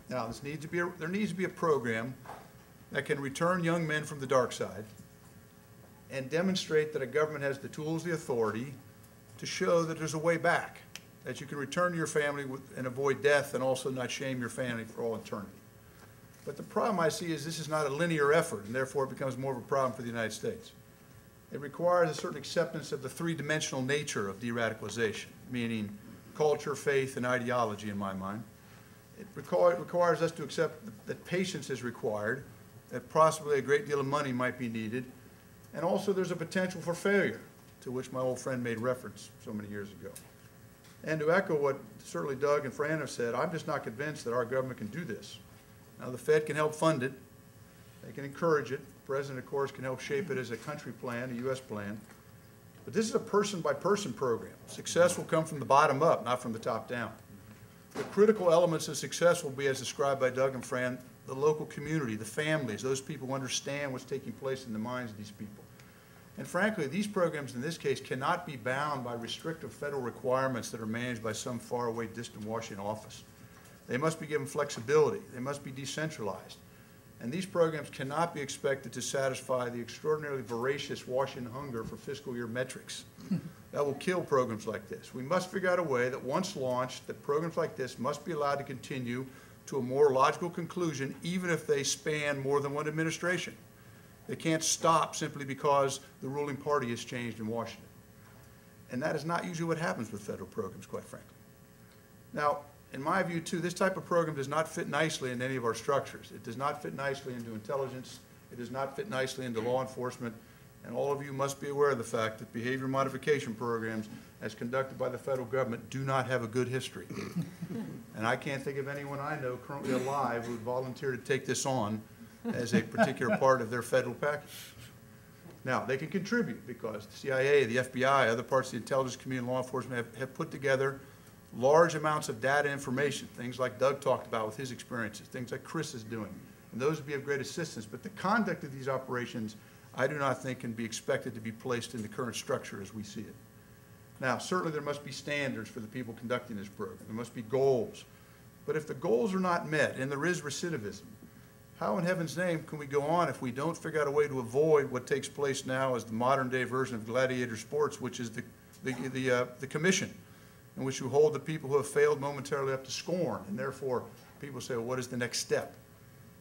Now, there needs to be a program that can return young men from the dark side and demonstrate that a government has the tools, the authority, to show that there's a way back, that you can return to your family and avoid death and also not shame your family for all eternity. But the problem I see is this is not a linear effort, and therefore it becomes more of a problem for the United States. It requires a certain acceptance of the three-dimensional nature of de-radicalization, meaning culture, faith, and ideology in my mind. It requires us to accept that patience is required, that possibly a great deal of money might be needed, and also there's a potential for failure, to which my old friend made reference so many years ago. And to echo what certainly Doug and Fran have said, I'm just not convinced that our government can do this. Now, the Fed can help fund it. They can encourage it. The president, of course, can help shape it as a country plan, a U.S. plan. But this is a person-by-person program. Success will come from the bottom up, not from the top down. The critical elements of success will be, as described by Doug and Fran, the local community, the families, those people who understand what's taking place in the minds of these people. And frankly, these programs in this case cannot be bound by restrictive federal requirements that are managed by some faraway distant Washington office. They must be given flexibility. They must be decentralized. And these programs cannot be expected to satisfy the extraordinarily voracious Washington hunger for fiscal year metrics. That will kill programs like this. We must figure out a way that once launched, that programs like this must be allowed to continue to a more logical conclusion, even if they span more than one administration. They can't stop simply because the ruling party has changed in Washington. And that is not usually what happens with federal programs, quite frankly. Now, in my view, too, this type of program does not fit nicely in any of our structures. It does not fit nicely into intelligence. It does not fit nicely into law enforcement. And all of you must be aware of the fact that behavior modification programs, as conducted by the federal government, do not have a good history. And I can't think of anyone I know currently alive who would volunteer to take this on as a particular part of their federal package. Now, they can contribute because the CIA, the FBI, other parts of the intelligence community and law enforcement have put together large amounts of data information, things like Doug talked about with his experiences, things like Chris is doing, and those would be of great assistance. But the conduct of these operations, I do not think can be expected to be placed in the current structure as we see it. Now, certainly there must be standards for the people conducting this program. There must be goals. But if the goals are not met and there is recidivism, how in heaven's name can we go on if we don't figure out a way to avoid what takes place now as the modern day version of gladiator sports, which is the commission, in which you hold the people who have failed momentarily up to scorn, and therefore people say, well, what is the next step?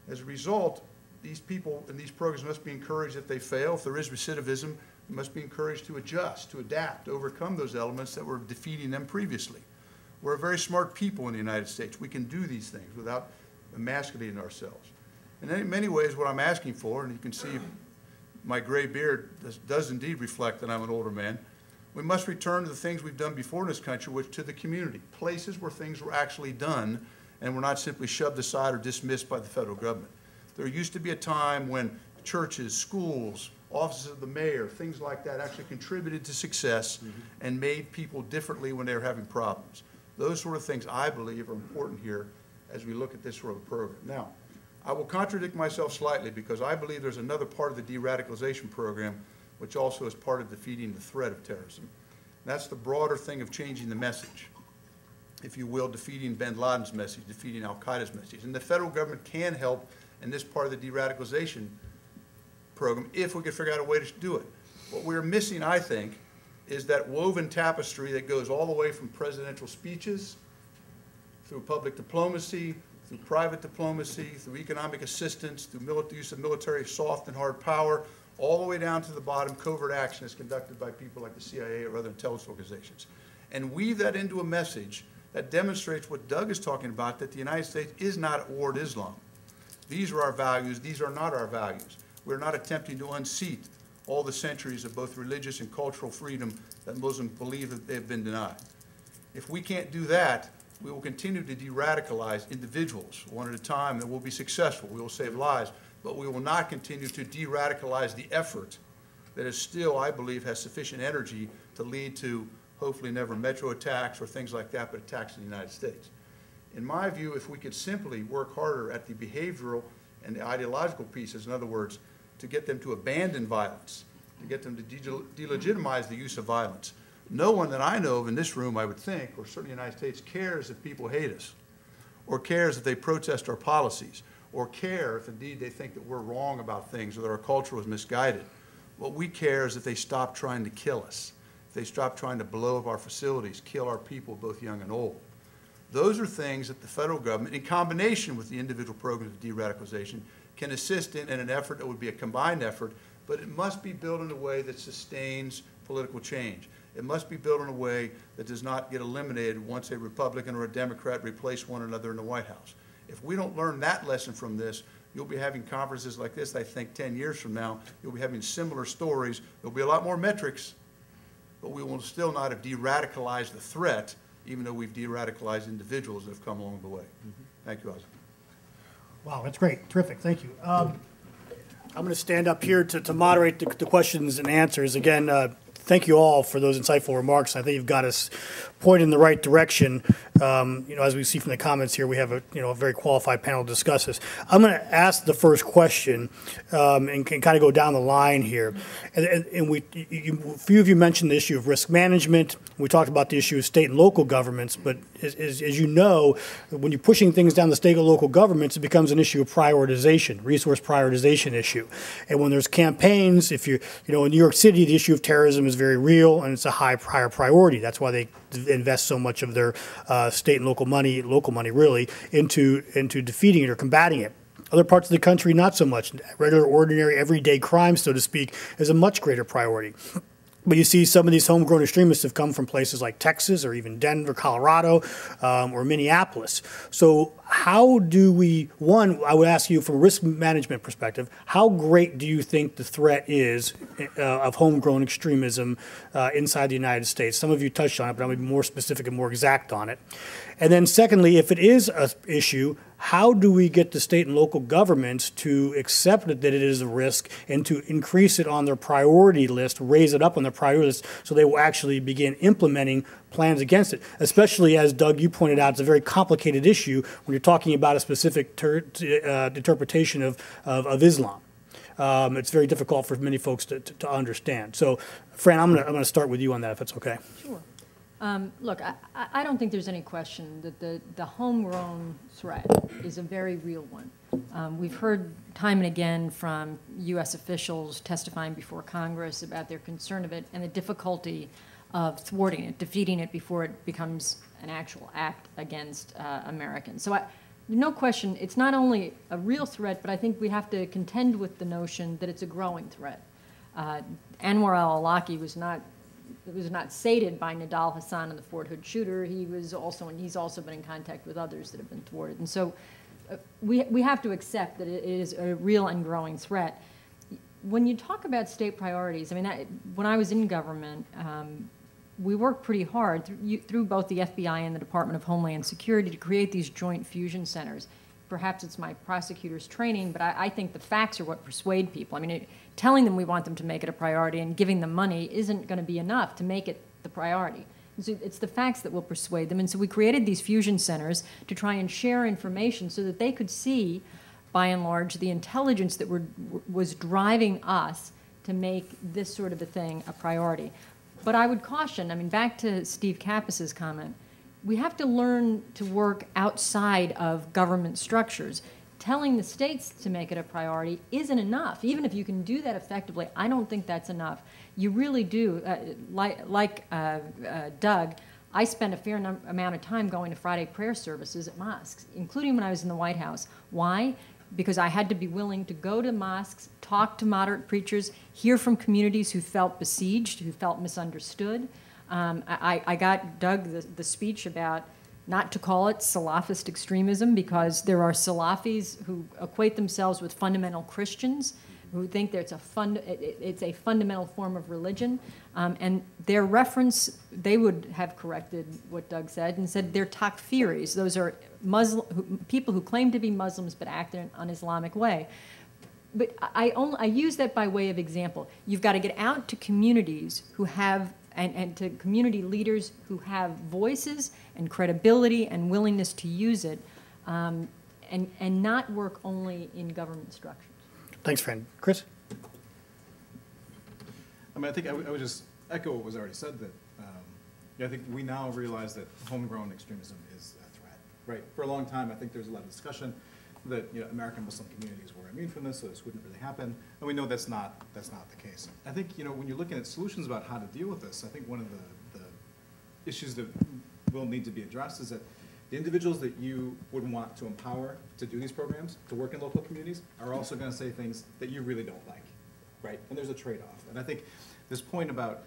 As a result, these people in these programs must be encouraged if they fail. If there is recidivism, they must be encouraged to adjust, to adapt, to overcome those elements that were defeating them previously. We're very smart people in the United States. We can do these things without emasculating ourselves. And in many ways, what I'm asking for, and you can see my gray beard does indeed reflect that I'm an older man, we must return to the things we've done before in this country, which to the community, places where things were actually done and were not simply shoved aside or dismissed by the federal government. There used to be a time when churches, schools, offices of the mayor, things like that actually contributed to success and made people differently when they were having problems. Those sort of things, I believe, are important here as we look at this sort of program. Now, I will contradict myself slightly because I believe there's another part of the deradicalization program which also is part of defeating the threat of terrorism. And that's the broader thing of changing the message, if you will, defeating bin Laden's message, defeating al-Qaeda's message. And the federal government can help in this part of the deradicalization program if we could figure out a way to do it. What we're missing, I think, is that woven tapestry that goes all the way from presidential speeches, through public diplomacy, through private diplomacy, through economic assistance, through use of military soft and hard power, all the way down to the bottom, covert action is conducted by people like the CIA or other intelligence organizations. And weave that into a message that demonstrates what Doug is talking about, that the United States is not at war with Islam. These are our values. These are not our values. We're not attempting to unseat all the centuries of both religious and cultural freedom that Muslims believe that they've been denied. If we can't do that, we will continue to de-radicalize individuals one at a time, and we'll be successful. We will save lives, but we will not continue to de-radicalize the effort that is still, I believe, has sufficient energy to lead to hopefully never metro attacks or things like that, but attacks in the United States. In my view, if we could simply work harder at the behavioral and the ideological pieces, in other words, to get them to abandon violence, to get them to delegitimize the use of violence. No one that I know of in this room, I would think, or certainly in the United States, cares if people hate us, or cares if they protest our policies, or care if indeed they think that we're wrong about things or that our culture was misguided. What we care is if they stop trying to kill us, if they stop trying to blow up our facilities, kill our people, both young and old. Those are things that the federal government, in combination with the individual programs of de-radicalization, can assist in an effort that would be a combined effort, but it must be built in a way that sustains political change. It must be built in a way that does not get eliminated once a Republican or a Democrat replace one another in the White House. If we don't learn that lesson from this, you'll be having conferences like this, I think, 10 years from now. You'll be having similar stories. There'll be a lot more metrics, but we will still not have de-radicalized the threat, even though we've de-radicalized individuals that have come along the way. Thank you, Ozzy. Wow, that's great. Terrific. Thank you. I'm going to stand up here to moderate the questions and answers. Again, thank you all for those insightful remarks. I think you've got us pointed in the right direction. As we see from the comments here, we have a very qualified panel to discuss this. I'm going to ask the first question and can kind of go down the line here. And a few of you mentioned the issue of risk management. We talked about the issue of state and local governments, but as you know, when you're pushing things down the state and local governments, it becomes an issue of prioritization, resource prioritization issue. And when there's campaigns, if in New York City, the issue of terrorism is very real and it's a higher priority. That's why they invest so much of their state and local money really, into defeating it or combating it. Other parts of the country, not so much. Regular, ordinary, everyday crime, so to speak, is a much greater priority. But you see some of these homegrown extremists have come from places like Texas or even Denver, Colorado, or Minneapolis. So how do we, one, I would ask you from a risk management perspective, how great do you think the threat is of homegrown extremism inside the United States? Some of you touched on it, but I'm going to be more specific and more exact on it. And then secondly, if it is an issue, how do we get the state and local governments to accept that it is a risk and to increase it on their priority list, raise it up on their priority list so they will actually begin implementing plans against it? Especially, as Doug, you pointed out, it's a very complicated issue when you're talking about a specific interpretation of Islam. It's very difficult for many folks to understand. So, Fran, I'm going to start with you on that, if that's okay. Sure. Look, I don't think there's any question that the homegrown threat is a very real one. We've heard time and again from U.S. officials testifying before Congress about their concern of it and the difficulty of thwarting it, defeating it before it becomes an actual act against Americans. So no question, it's not only a real threat, but I think we have to contend with the notion that it's a growing threat. Anwar al-Awlaki was not sated by Nidal Hassan and the Fort Hood shooter. He's also been in contact with others that have been thwarted. And so we have to accept that it is a real and growing threat. When you talk about state priorities, I mean, when I was in government, we worked pretty hard through both the FBI and the Department of Homeland Security to create these joint fusion centers. Perhaps it's my prosecutor's training, but I think the facts are what persuade people. I mean, telling them we want them to make it a priority and giving them money isn't going to be enough to make it the priority. So it's the facts that will persuade them. And so we created these fusion centers to try and share information so that they could see, by and large, the intelligence that was driving us to make this sort of a thing a priority. But I would caution, I mean, back to Steve Kappas' comment, we have to learn to work outside of government structures. Telling the states to make it a priority isn't enough. Even if you can do that effectively, I don't think that's enough. You really do, like Doug, I spent a fair amount of time going to Friday prayer services at mosques, including when I was in the White House. Why? Because I had to be willing to go to mosques, talk to moderate preachers, hear from communities who felt besieged, who felt misunderstood. I got Doug the speech about not to call it Salafist extremism because there are Salafis who equate themselves with fundamental Christians who think that it's a fundamental form of religion. And their reference, they would have corrected what Doug said and said they're takfiris. Those are people who claim to be Muslims but act in an un-Islamic way. But I use that by way of example. You've got to get out to communities who have and to community leaders who have voices and credibility and willingness to use it, and not work only in government structures. Thanks, Fran. Chris? I mean, I think I would just echo what was already said, that I think we now realize that homegrown extremism is a threat, right? For a long time, I think there's a lot of discussion that American Muslim communities were immune from this, so this wouldn't really happen. And we know that's not the case. I think when you're looking at solutions about how to deal with this, I think one of the issues that will need to be addressed is that the individuals that you would want to empower to do these programs, to work in local communities, are also going to say things that you really don't like, right? And there's a trade-off. And I think this point about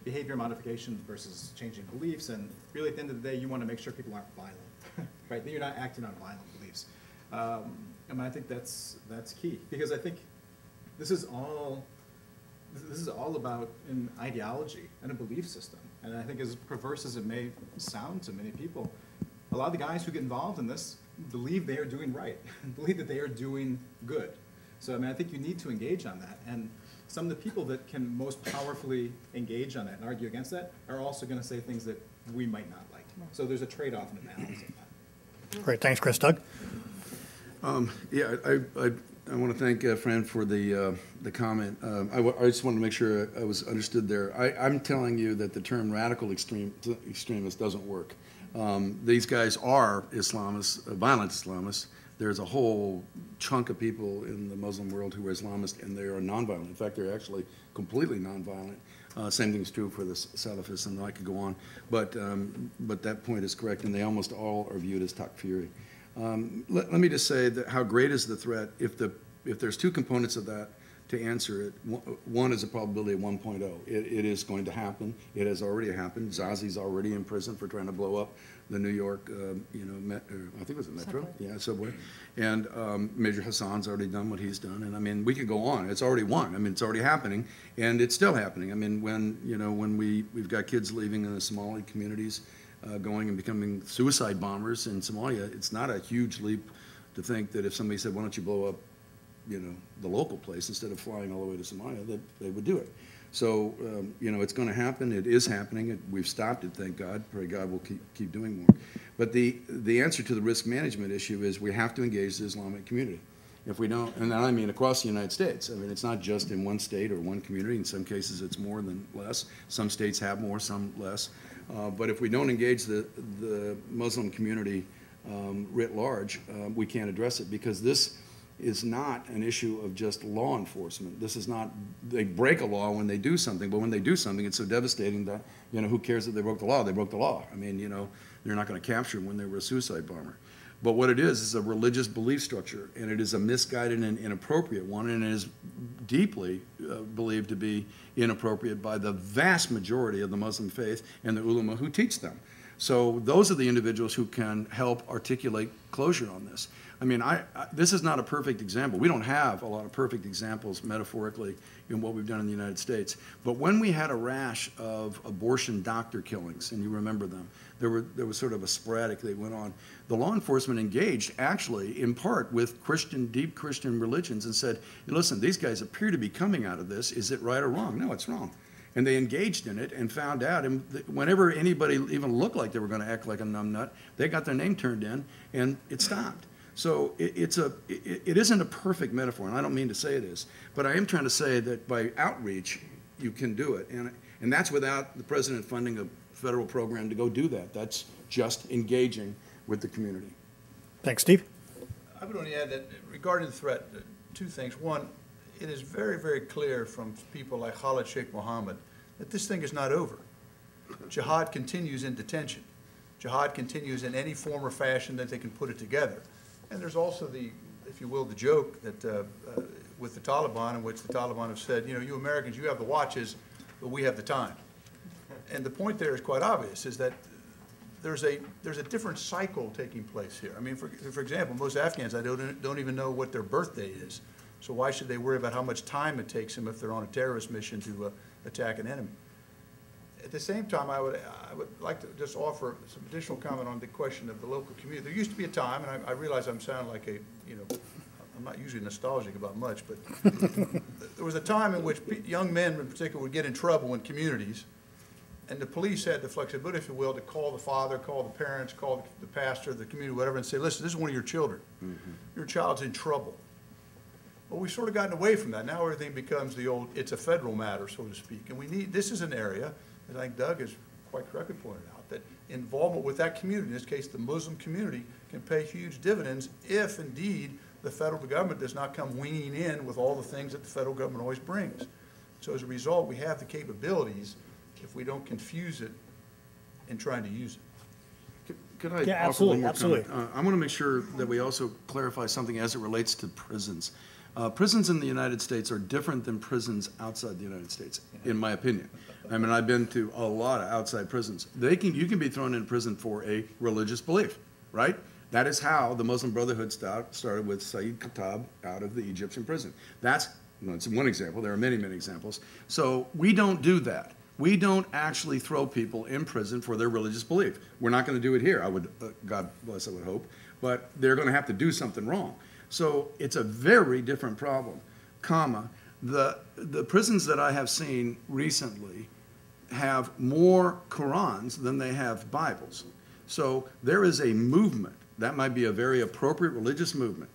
behavior modification versus changing beliefs, and really at the end of the day, you want to make sure people aren't violent, right? That you're not acting on violent beliefs. I mean, I think that's key, because I think this is all about an ideology and a belief system. And I think, as perverse as it may sound to many people, a lot of the guys who get involved in this believe they are doing right, believe that they are doing good. So I mean, I think you need to engage on that. And some of the people that can most powerfully engage on that and argue against that are also going to say things that we might not like. So there's a trade-off and a balance of that. Great, thanks, Chris. Doug? Yeah, I want to thank Fran for the comment. I just wanted to make sure I was understood there. I'm telling you that the term radical extremist doesn't work. These guys are Islamists, violent Islamists. There's a whole chunk of people in the Muslim world who are Islamist, and they are nonviolent. In fact, they're actually completely nonviolent. Same thing is true for the Salafists, and I could go on. But that point is correct, and they almost all are viewed as takfiri. Let me just say that how great is the threat if there's two components of that to answer it. One is a probability of 1.0. It is going to happen. It has already happened. Zazi's already in prison for trying to blow up the New York, I think it was a Metro? Subway. Yeah, subway. And Major Hassan's already done what he's done. And I mean, we could go on. It's already won. I mean, it's already happening, and it's still happening. I mean, when we've got kids leaving in the Somali communities, going and becoming suicide bombers in Somalia, it's not a huge leap to think that if somebody said, why don't you blow up, the local place instead of flying all the way to Somalia, that they would do it. So, it's going to happen. It is happening. We've stopped it, thank God. Pray God we'll keep doing more. But the answer to the risk management issue is we have to engage the Islamic community. If we don't, and I mean across the United States, I mean, it's not just in one state or one community. In some cases, it's more than less. Some states have more, some less. But if we don't engage the Muslim community writ large, we can't address it, because this is not an issue of just law enforcement. This is not, they break a law when they do something, but when they do something, it's so devastating that, who cares that they broke the law? They broke the law. I mean, they're not going to capture them when they were a suicide bomber. But what it is a religious belief structure, and it is a misguided and inappropriate one, and it is deeply believed to be inappropriate by the vast majority of the Muslim faith and the ulama who teach them. So those are the individuals who can help articulate closure on this. I mean, this is not a perfect example. We don't have a lot of perfect examples metaphorically in what we've done in the United States. But when we had a rash of abortion doctor killings, and you remember them, there was sort of a sporadic, they went on. The law enforcement engaged actually in part with deep Christian religions and said, listen, these guys appear to be coming out of this. Is it right or wrong? No, it's wrong. And they engaged in it and found out, and whenever anybody even looked like they were going to act like a numbnut, they got their name turned in, and it stopped. So it isn't a perfect metaphor, and I don't mean to say it is, but I am trying to say that by outreach, you can do it. And that's without the president funding a federal program to go do that. That's just engaging with the community. Thanks, Steve. I would only add that regarding the threat, two things. One, it is very, very clear from people like Khalid Sheikh Mohammed that this thing is not over. Jihad continues in detention. Jihad continues in any form or fashion that they can put it together. And there's also the, if you will, the joke that with the Taliban, in which the Taliban have said, you Americans, you have the watches, but we have the time. And the point there is quite obvious, is that there's a different cycle taking place here. I mean, for example, most Afghans, I don't even know what their birthday is. So why should they worry about how much time it takes them if they're on a terrorist mission to attack an enemy? At the same time, I would like to just offer some additional comment on the question of the local community. There used to be a time, and I realize I'm sounding like I'm not usually nostalgic about much, but there was a time in which young men in particular would get in trouble in communities, and the police had the flexibility, if you will, to call the father, call the parents, call the pastor, the community, whatever, and say, listen, this is one of your children. Mm-hmm. Your child's in trouble. Well, we've sort of gotten away from that. Now everything becomes the old, it's a federal matter, so to speak. And this is an area, as I think Doug has quite correctly pointed out, that involvement with that community, in this case the Muslim community, can pay huge dividends if indeed the federal government does not come winging in with all the things that the federal government always brings. So as a result, we have the capabilities if we don't confuse it in trying to use it. Could I Yeah, offer one absolutely, more comment? I want to make sure that we also clarify something as it relates to prisons. Prisons in the United States are different than prisons outside the United States, in my opinion. I mean, I've been to a lot of outside prisons. You can be thrown in prison for a religious belief, right? That is how the Muslim Brotherhood started with Sayyid Qutb out of the Egyptian prison. It's one example. There are many, many examples. So we don't do that. We don't actually throw people in prison for their religious belief. We're not going to do it here. God bless, I would hope. But they're going to have to do something wrong. So it's a very different problem, comma. The prisons that I have seen recently have more Qurans than they have Bibles. So there is a movement. That might be a very appropriate religious movement,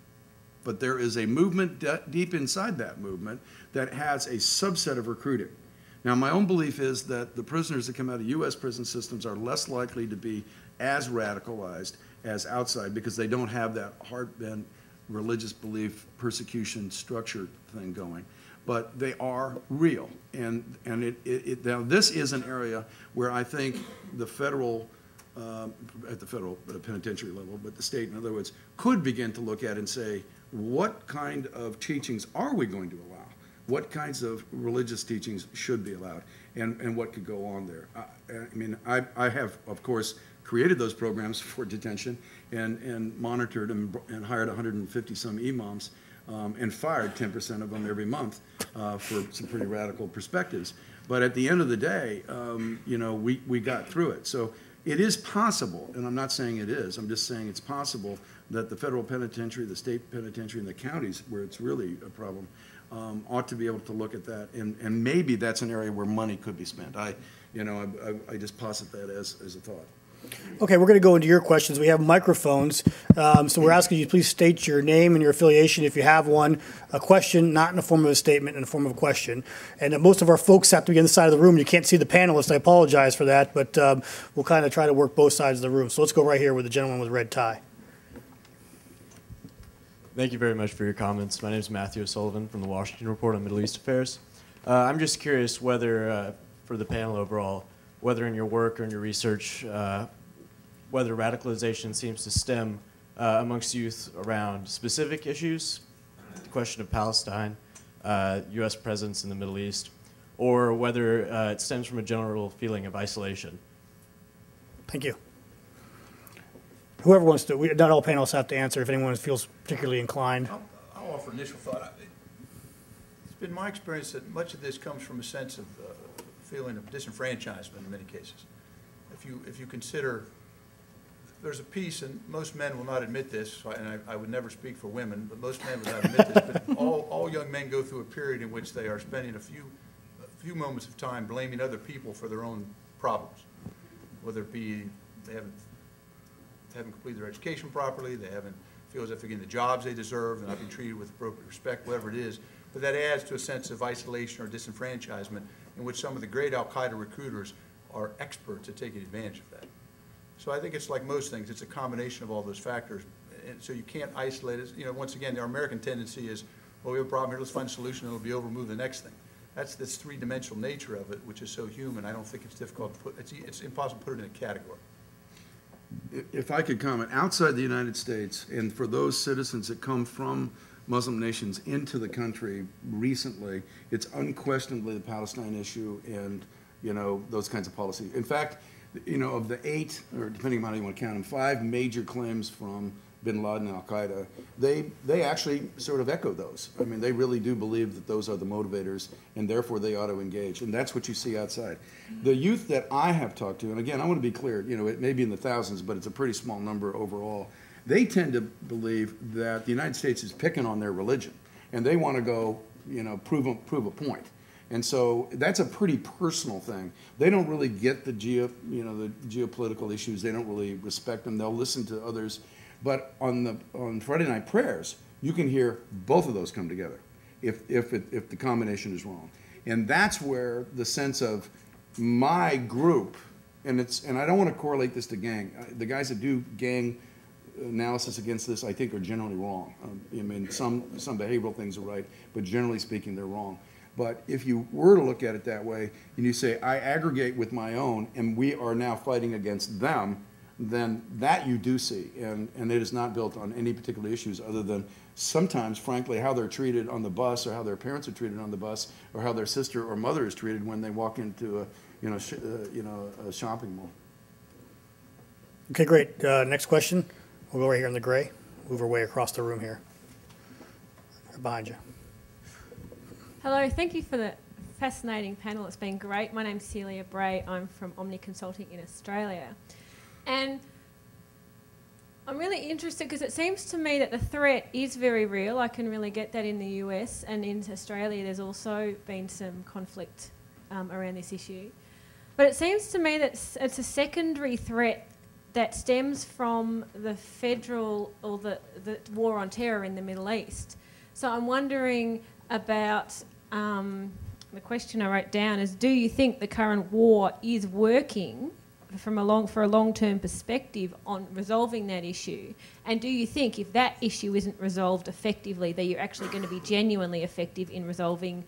but there is a movement deep inside that movement that has a subset of recruiting. Now, my own belief is that the prisoners that come out of U.S. prison systems are less likely to be as radicalized as outside because they don't have that hard-bent religious belief persecution structure thing going. But they are real. And now this is an area where I think the federal, at the federal penitentiary level, but the state, in other words, could begin to look at and say, what kind of teachings are we going to allow? What kinds of religious teachings should be allowed? And what could go on there? I mean, I have, of course, created those programs for detention and monitored and hired 150-some imams and fired 10% of them every month for some pretty radical perspectives. But at the end of the day, you know, we got through it. So it is possible, and I'm not saying it is, I'm just saying it's possible that the federal penitentiary, the state penitentiary, and the counties, where it's really a problem, ought to be able to look at that. And maybe that's an area where money could be spent. I just posit that as a thought. Okay, we're going to go into your questions. We have microphones, so we're asking you to please state your name and your affiliation if you have one. A question, not in the form of a statement, in the form of a question. And most of our folks have to be on the side of the room. You can't see the panelists. I apologize for that, but we'll kind of try to work both sides of the room. So let's go right here with the gentleman with the red tie. Thank you very much for your comments. My name is Matthew O'Sullivan from the Washington Report on Middle East Affairs. I'm just curious whether, for the panel overall, whether in your work or in your research, whether radicalization seems to stem amongst youth around specific issues, the question of Palestine, U.S. presence in the Middle East, or whether it stems from a general feeling of isolation. Thank you. Whoever wants to, not all panelists have to answer if anyone feels particularly inclined. I'll offer initial thought. It's been my experience that much of this comes from a sense of feeling of disenfranchisement in many cases. If you consider, there's a piece, and most men will not admit this, and I would never speak for women, but most men will not admit this, but all young men go through a period in which they are spending a few moments of time blaming other people for their own problems, whether it be they haven't completed their education properly, they haven't feel as if they're getting the jobs they deserve, they're not being treated with appropriate respect, whatever it is. But that adds to a sense of isolation or disenfranchisement in which some of the great al-Qaeda recruiters are experts at taking advantage of that. So I think it's like most things, it's a combination of all those factors. And so you can't isolate it. You know, once again, our American tendency is, well, we have a problem here, let's find a solution, and it'll be over, move the next thing. That's this three-dimensional nature of it, which is so human. I don't think it's difficult to put, it's impossible to put it in a category. If I could comment, outside the United States, and for those citizens that come from Muslim nations into the country recently, it's unquestionably the Palestine issue and, you know, those kinds of policies. In fact, you know, of the 8, or depending on how you want to count them, 5 major claims from bin Laden and al-Qaeda, they actually sort of echo those. I mean, they really do believe that those are the motivators, and therefore they ought to engage. And that's what you see outside. The youth that I have talked to, and again, I want to be clear, you know, it may be in the thousands, but it's a pretty small number overall. They tend to believe that the United States is picking on their religion, and they want to go, you know, prove a point. And so that's a pretty personal thing. They don't really get the geopolitical issues. They don't really respect them. They'll listen to others. But on Friday night prayers, you can hear both of those come together if the combination is wrong. And that's where the sense of my group, and I don't want to correlate this to gang. The guys that do gang analysis against this, I think, are generally wrong. I mean, some behavioral things are right, but generally speaking, they're wrong. But if you were to look at it that way, and you say, I aggregate with my own, and we are now fighting against them, then that you do see, and it is not built on any particular issues other than sometimes, frankly, how they're treated on the bus, or how their parents are treated on the bus, or how their sister or mother is treated when they walk into a shopping mall. Okay, great. Next question. We'll go right here in the gray. Move our way across the room here. Right behind you. Hello, thank you for the fascinating panel. It's been great. My name's Celia Bray. I'm from Omni Consulting in Australia. And I'm really interested because it seems to me that the threat is very real. I can really get that in the US, and in Australia there's also been some conflict around this issue. But it seems to me that it's a secondary threat that stems from the federal or the war on terror in the Middle East. So I'm wondering about, the question I wrote down is, do you think the current war is working for a long-term perspective on resolving that issue? And do you think if that issue isn't resolved effectively, that you're actually going to be genuinely effective in resolving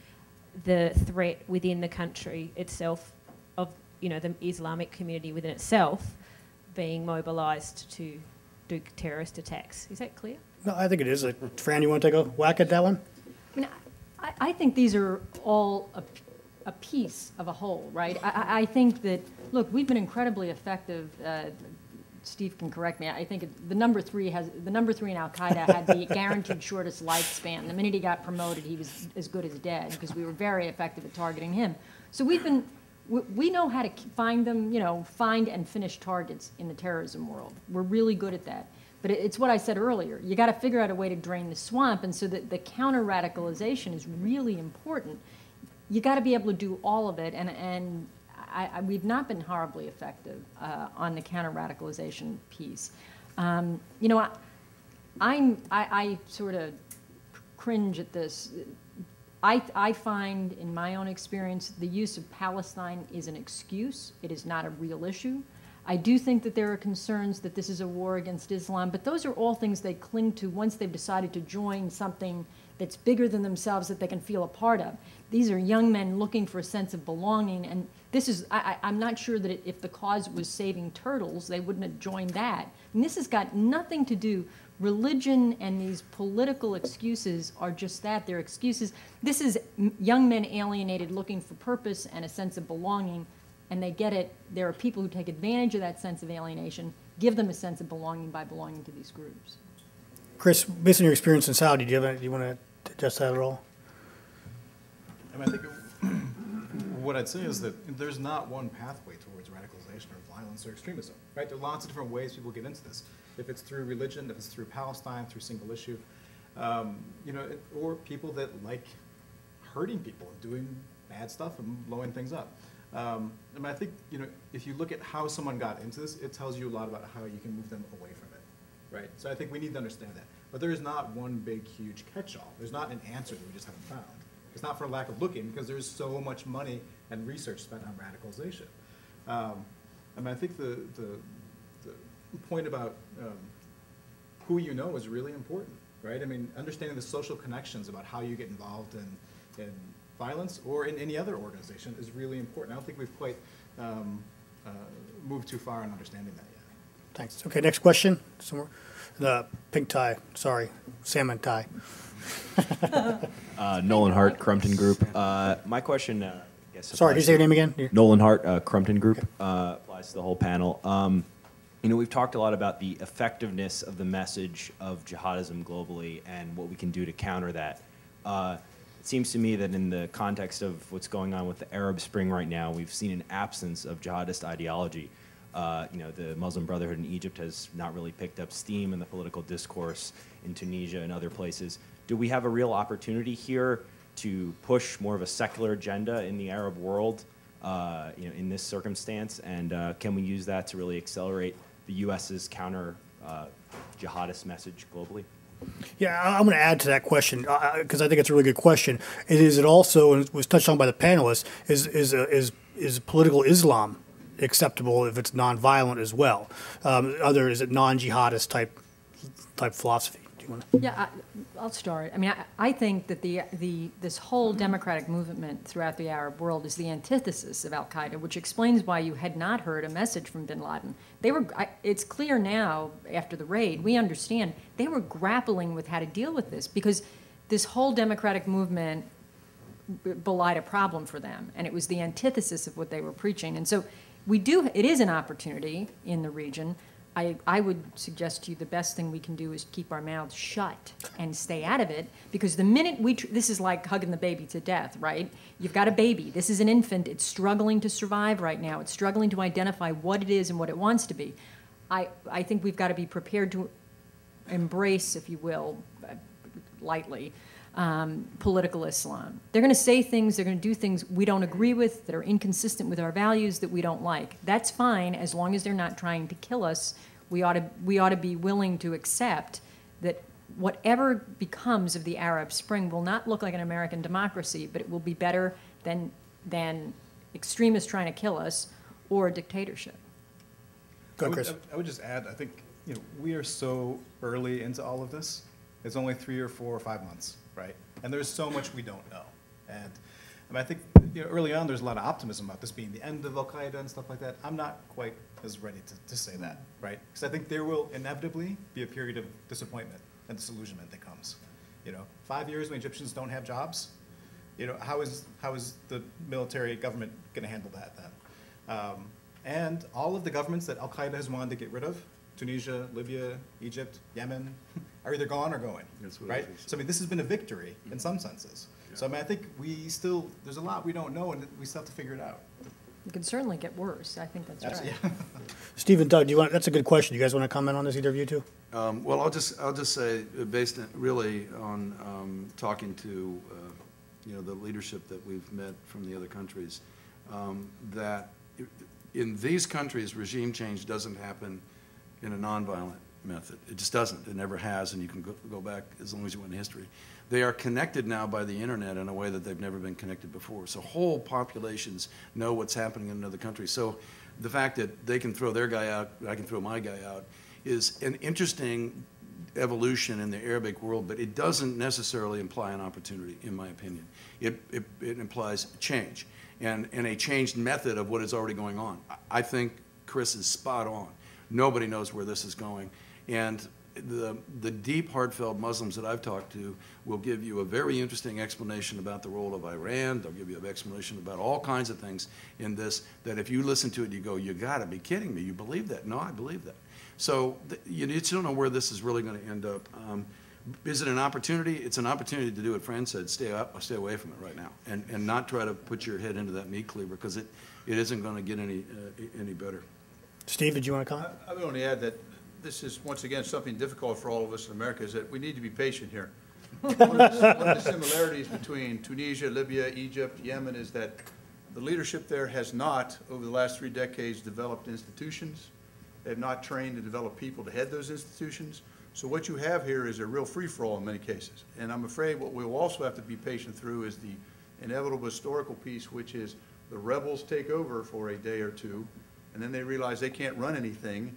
the threat within the country itself of, the Islamic community within itself being mobilised to do terrorist attacks? Is that clear? No, I think it is. Fran, you want to take a whack at that one? I think these are all a piece of a whole, right? I think that, look, we've been incredibly effective. Steve can correct me. I think the number three in Al-Qaeda had the guaranteed shortest lifespan. The minute he got promoted, he was as good as dead because we were very effective at targeting him. So we know how to find them, find and finish targets in the terrorism world. We're really good at that. But it's what I said earlier. You got to figure out a way to drain the swamp, and so that the counter-radicalization is really important. You got to be able to do all of it, and we've not been horribly effective on the counter-radicalization piece. I sort of cringe at this. I find, in my own experience, the use of Palestine is an excuse. It is not a real issue. I do think that there are concerns that this is a war against Islam, but those are all things they cling to once they've decided to join something that's bigger than themselves that they can feel a part of. These are young men looking for a sense of belonging, and this is, I'm not sure that if the cause was saving turtles, they wouldn't have joined that. And this has got nothing to do, religion and these political excuses are just that, they're excuses. This is young men alienated looking for purpose and a sense of belonging, and they get it. There are people who take advantage of that sense of alienation, give them a sense of belonging by belonging to these groups. Chris, based on your experience in Saudi, do you want to adjust that at all? I think what I'd say is that there's not one pathway towards radicalization or violence or extremism, right? There are lots of different ways people get into this. If it's through religion, if it's through Palestine, through single issue, or people that like hurting people and doing bad stuff and blowing things up. I think, if you look at how someone got into this, it tells you a lot about how you can move them away from it, right? So I think we need to understand that. But there is not one big, huge catch-all. There's not an answer that we just haven't found. It's not for lack of looking, because there's so much money and research spent on radicalization. I think the point about who you know is really important, right? Understanding the social connections about how you get involved in violence or in any other organization is really important. I don't think we've quite moved too far in understanding that yet. Thanks. Okay, next question. Somewhere. The pink tie, sorry, salmon tie. Nolan Hart, Crumpton Group. My question, sorry, can you say your name again? Nolan Hart, Crumpton Group, okay. Applies to the whole panel. We've talked a lot about the effectiveness of the message of jihadism globally and what we can do to counter that. It seems to me that in the context of what's going on with the Arab Spring right now, we've seen an absence of jihadist ideology. The Muslim Brotherhood in Egypt has not really picked up steam in the political discourse in Tunisia and other places. Do we have a real opportunity here to push more of a secular agenda in the Arab world, in this circumstance? And can we use that to really accelerate the U.S.'s counter-jihadist message globally? Yeah, I'm going to add to that question because I think it's a really good question. Is it also, and it was touched on by the panelists, is political Islam acceptable if it's nonviolent as well? Is it non-jihadist type philosophy? Do you want to? Yeah, I'll start. I think that this whole democratic movement throughout the Arab world is the antithesis of Al-Qaeda, which explains why you had not heard a message from bin Laden. It's clear now, after the raid, we understand they were grappling with how to deal with this because this whole democratic movement belied a problem for them, and it was the antithesis of what they were preaching. And so it is an opportunity in the region. I would suggest to you the best thing we can do is keep our mouths shut and stay out of it, because the minute this is like hugging the baby to death, right? You've got a baby. This is an infant. It's struggling to survive right now. It's struggling to identify what it is and what it wants to be. I think we've got to be prepared to embrace, if you will, lightly, political Islam. They're going to say things, they're going to do things we don't agree with, that are inconsistent with our values, that we don't like. That's fine as long as they're not trying to kill us. We ought to be willing to accept that whatever becomes of the Arab Spring will not look like an American democracy, but it will be better than extremists trying to kill us or a dictatorship. Go, Chris. I would just add, I think, we are so early into all of this. It's only 3 or 4 or 5 months, right? And there's so much we don't know. And I think early on there's a lot of optimism about this being the end of Al-Qaeda and stuff like that. I'm not quite as ready to say that, right? Because I think there will inevitably be a period of disappointment and disillusionment that comes. 5 years when Egyptians don't have jobs, how is the military government going to handle that then? And all of the governments that Al-Qaeda has wanted to get rid of, Tunisia, Libya, Egypt, Yemen, are either gone or going, right? So this has been a victory in some senses. Yeah. So I think there's a lot we don't know, and we still have to figure it out. It could certainly get worse. I think that's right. Yeah. Steve and Doug, that's a good question. You guys want to comment on this, either of you two? Well, I'll just say, based really on talking to the leadership that we've met from the other countries, that in these countries, regime change doesn't happen in a nonviolent method. It just doesn't. It never has, and you can go back as long as you want in history. They are connected now by the internet in a way that they've never been connected before. So whole populations know what's happening in another country. So the fact that they can throw their guy out, I can throw my guy out, is an interesting evolution in the Arabic world, but it doesn't necessarily imply an opportunity, in my opinion. It implies change, and a changed method of what is already going on. I think Chris is spot on. Nobody knows where this is going. And the deep, heartfelt Muslims that I've talked to will give you a very interesting explanation about the role of Iran. They'll give you an explanation about all kinds of things in this, that if you listen to it, you go, you gotta be kidding me, you believe that? No, I believe that. So you just don't know where this is really gonna end up. Is it an opportunity? It's an opportunity to do what Fran said, stay away from it right now, and not try to put your head into that meat cleaver, because it isn't gonna get any better. Steve, did you want to comment? I would only add that this is, once again, something difficult for all of us in America, is that we need to be patient here. One of the similarities between Tunisia, Libya, Egypt, Yemen is that the leadership there has not, over the last 3 decades, developed institutions. They have not trained and developed people to head those institutions. So what you have here is a real free-for-all in many cases. And I'm afraid what we'll also have to be patient through is the inevitable historical piece, which is the rebels take over for a day or two, and then they realize they can't run anything,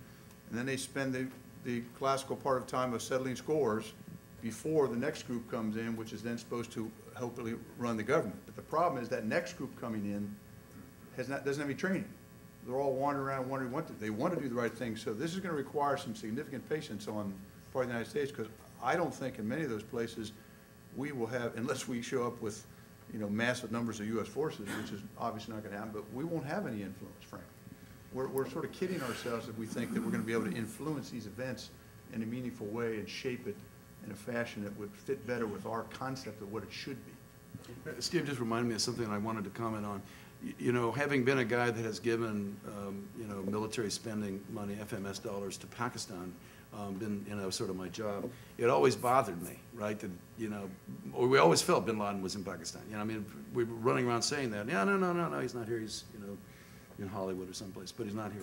and then they spend the classical part of time of settling scores before the next group comes in, which is then supposed to hopefully run the government. But the problem is that next group coming in doesn't have any training. They're all wandering around wondering they want to do the right thing. So this is going to require some significant patience on the part of the United States, because I don't think in many of those places we will have, unless we show up with massive numbers of U.S. forces, which is obviously not going to happen, but we won't have any influence, frankly. We're sort of kidding ourselves if we think that we're going to be able to influence these events in a meaningful way and shape it in a fashion that would fit better with our concept of what it should be. Steve just reminded me of something I wanted to comment on. Having been a guy that has given, military spending money, FMS dollars, to Pakistan, been, sort of my job, it always bothered me, right, that, we always felt bin Laden was in Pakistan. We were running around saying that. Yeah, no, he's not here. He's, in Hollywood or someplace, but he's not here.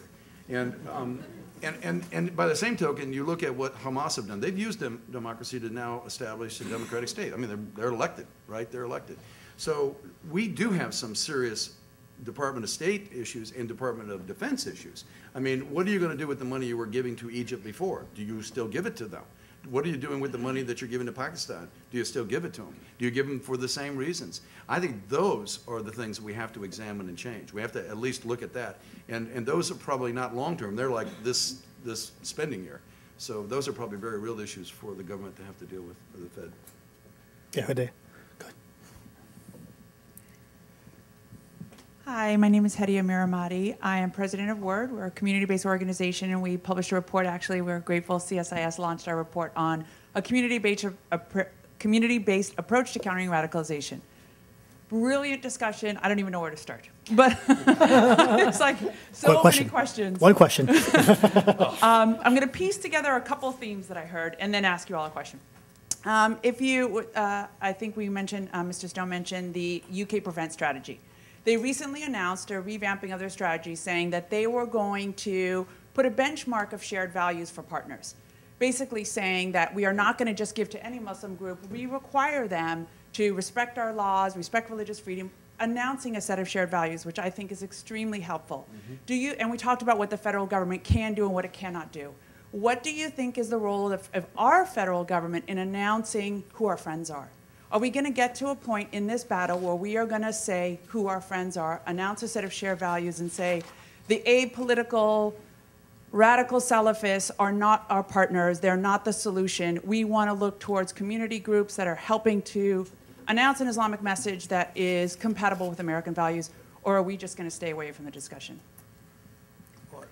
And by the same token, you look at what Hamas have done. They've used democracy to now establish a democratic state. They're elected, right? They're elected. So we do have some serious Department of State issues and Department of Defense issues. What are you going to do with the money you were giving to Egypt before? Do you still give it to them? What are you doing with the money that you're giving to Pakistan? Do you still give it to them? Do you give them for the same reasons? I think those are the things we have to examine and change. We have to at least look at that. And those are probably not long-term. They're like this spending year. So those are probably very real issues for the government to have to deal with, for the Fed. Yeah, Hadi. Go ahead. Hi, my name is Hadi Amiramati. I am president of WORD. We're a community-based organization, and we published a report. Actually, we're grateful CSIS launched our report on a community-based approach to countering radicalization. brilliant discussion. I don't even know where to start. But it's like so many questions. One question. I'm going to piece together a couple of themes that I heard and then ask you all a question. I think we mentioned, Mr. Stone mentioned the UK Prevent strategy. They recently announced a revamping of their strategy saying that they were going to put a benchmark of shared values for partners. Basically saying that we are not going to just give to any Muslim group. We require them to respect our laws, respect religious freedom, announcing a set of shared values, which I think is extremely helpful. And we talked about what the federal government can do and what it cannot do. What do you think is the role of our federal government in announcing who our friends are? Are we going to get to a point in this battle where we are going to say who our friends are, announce a set of shared values, and say the apolitical, radical Salafists are not our partners, they're not the solution. We want to look towards community groups that are helping to announce an Islamic message that is compatible with American values, or are we just going to stay away from the discussion? Well,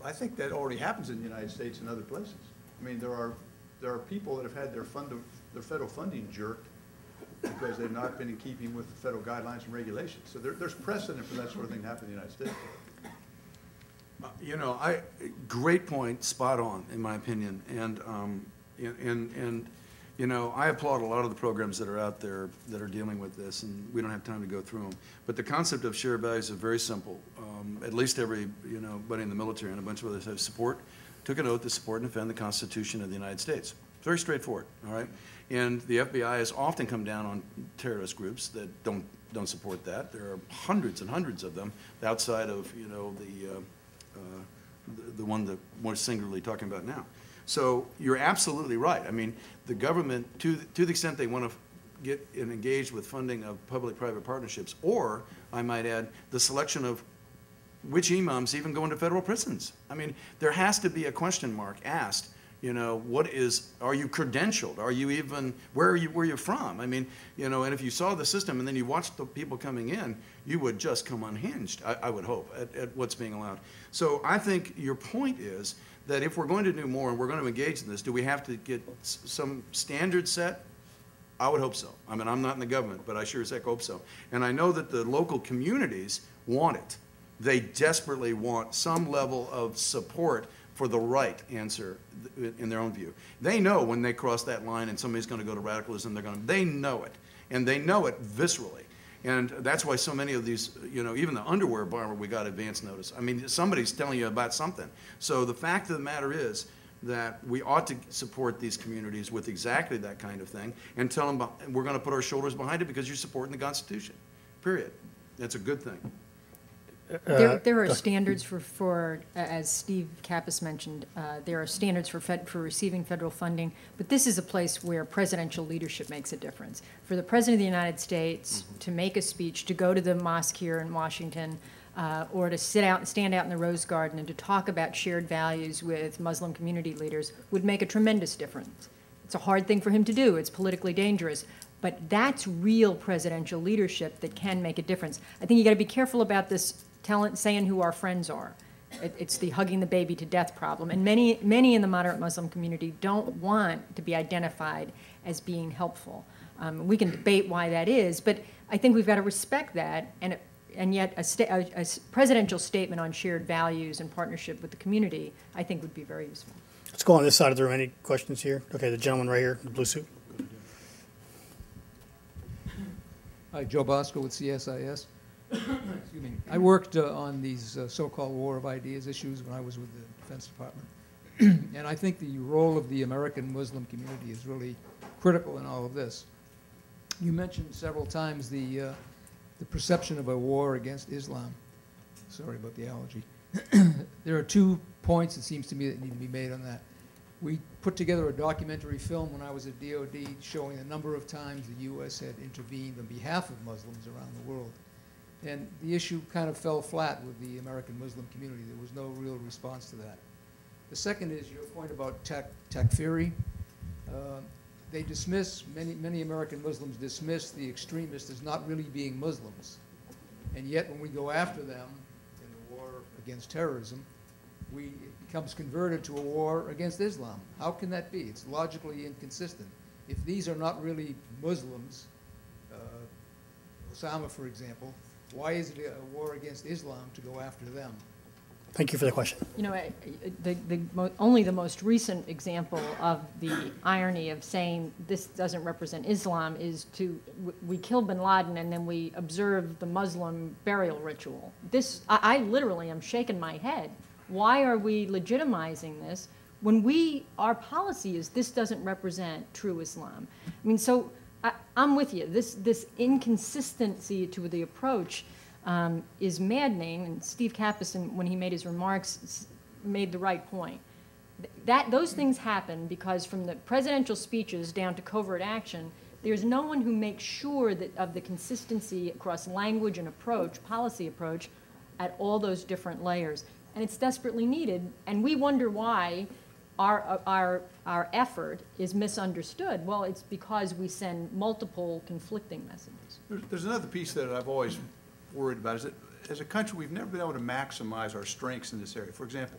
I think that already happens in the United States and other places. I mean, there are people that have had their federal funding jerked because they've not been in keeping with the federal guidelines and regulations. So there's precedent for that sort of thing to happen in the United States. You know, great point, spot on, in my opinion. And you know, I applaud a lot of the programs that are out there that are dealing with this, and we don't have time to go through them. But the concept of shared values is very simple. At least everybody in the military and a bunch of others have took an oath to support and defend the Constitution of the United States. It's very straightforward, all right? And the FBI has often come down on terrorist groups that don't support that. There are hundreds and hundreds of them outside of, you know, the one that we're singularly talking about now. So you're absolutely right. I mean, the government, to the extent they want to get engaged with funding of public-private partnerships, or, I might add, the selection of which imams even go into federal prisons. I mean, there has to be a question mark asked. You know, are you credentialed? Are you even, where are you from? I mean, you know, and if you saw the system and then you watched the people coming in, you would just come unhinged, I would hope, at what's being allowed. So I think your point is that if we're going to do more and we're going to engage in this, do we have to get some standard set? I would hope so. I mean, I'm not in the government, but I sure as heck hope so. And I know that the local communities want it. They desperately want some level of support for the right answer in their own view. They know when they cross that line and somebody's going to go to radicalism, they know it. And they know it viscerally. And that's why so many of these, you know, even the underwear bar, we got advance notice. I mean, somebody's telling you about something. So the fact of the matter is that we ought to support these communities with exactly that kind of thing and tell them we're going to put our shoulders behind it because you're supporting the Constitution, period. That's a good thing. There are standards for as Steve Kappas mentioned, there are standards for receiving federal funding, but this is a place where presidential leadership makes a difference. For the President of the United States to make a speech, to go to the mosque here in Washington, or to stand out in the Rose Garden and to talk about shared values with Muslim community leaders would make a tremendous difference. It's a hard thing for him to do. It's politically dangerous. But that's real presidential leadership that can make a difference. I think you got to be careful about this saying who our friends are. It's the hugging the baby to death problem. And many in the moderate Muslim community don't want to be identified as being helpful. We can debate why that is, but I think we've got to respect that. And yet a presidential statement on shared values and partnership with the community, I think, would be very useful. Let's go on this side of the room. Any questions here? Okay, the gentleman right here, the blue suit. Hi, Joe Bosco with CSIS. Excuse me. I worked on these so-called war of ideas issues when I was with the Defense Department. And I think the role of the American Muslim community is really critical in all of this. You mentioned several times the perception of a war against Islam. Sorry about the allergy. There are 2 points, it seems to me, that need to be made on that. We put together a documentary film when I was at DOD showing a number of times the U.S. had intervened on behalf of Muslims around the world. And the issue kind of fell flat with the American Muslim community. There was no real response to that. The second is your point about takfiri. They dismiss, many American Muslims dismiss the extremists as not really being Muslims. And yet when we go after them in the war against terrorism, it becomes converted to a war against Islam. How can that be? It's logically inconsistent. If these are not really Muslims, Osama, for example, why is it a war against Islam to go after them? Thank you for the question. You know, only the most recent example of the irony of saying this doesn't represent Islam is we kill bin Laden and then we observe the Muslim burial ritual. I literally am shaking my head. Why are we legitimizing this when our policy is this doesn't represent true Islam? I mean, so I'm with you. This inconsistency to the approach is maddening, and Steve Kapison, when he made his remarks, made the right point. Those things happen because from the presidential speeches down to covert action, there's no one who makes sure of the consistency across language and approach, policy approach, at all those different layers. And it's desperately needed, and we wonder why our effort is misunderstood. Well, it's because we send multiple conflicting messages. There's another piece that I've always worried about is that as a country, we've never been able to maximize our strengths in this area. For example,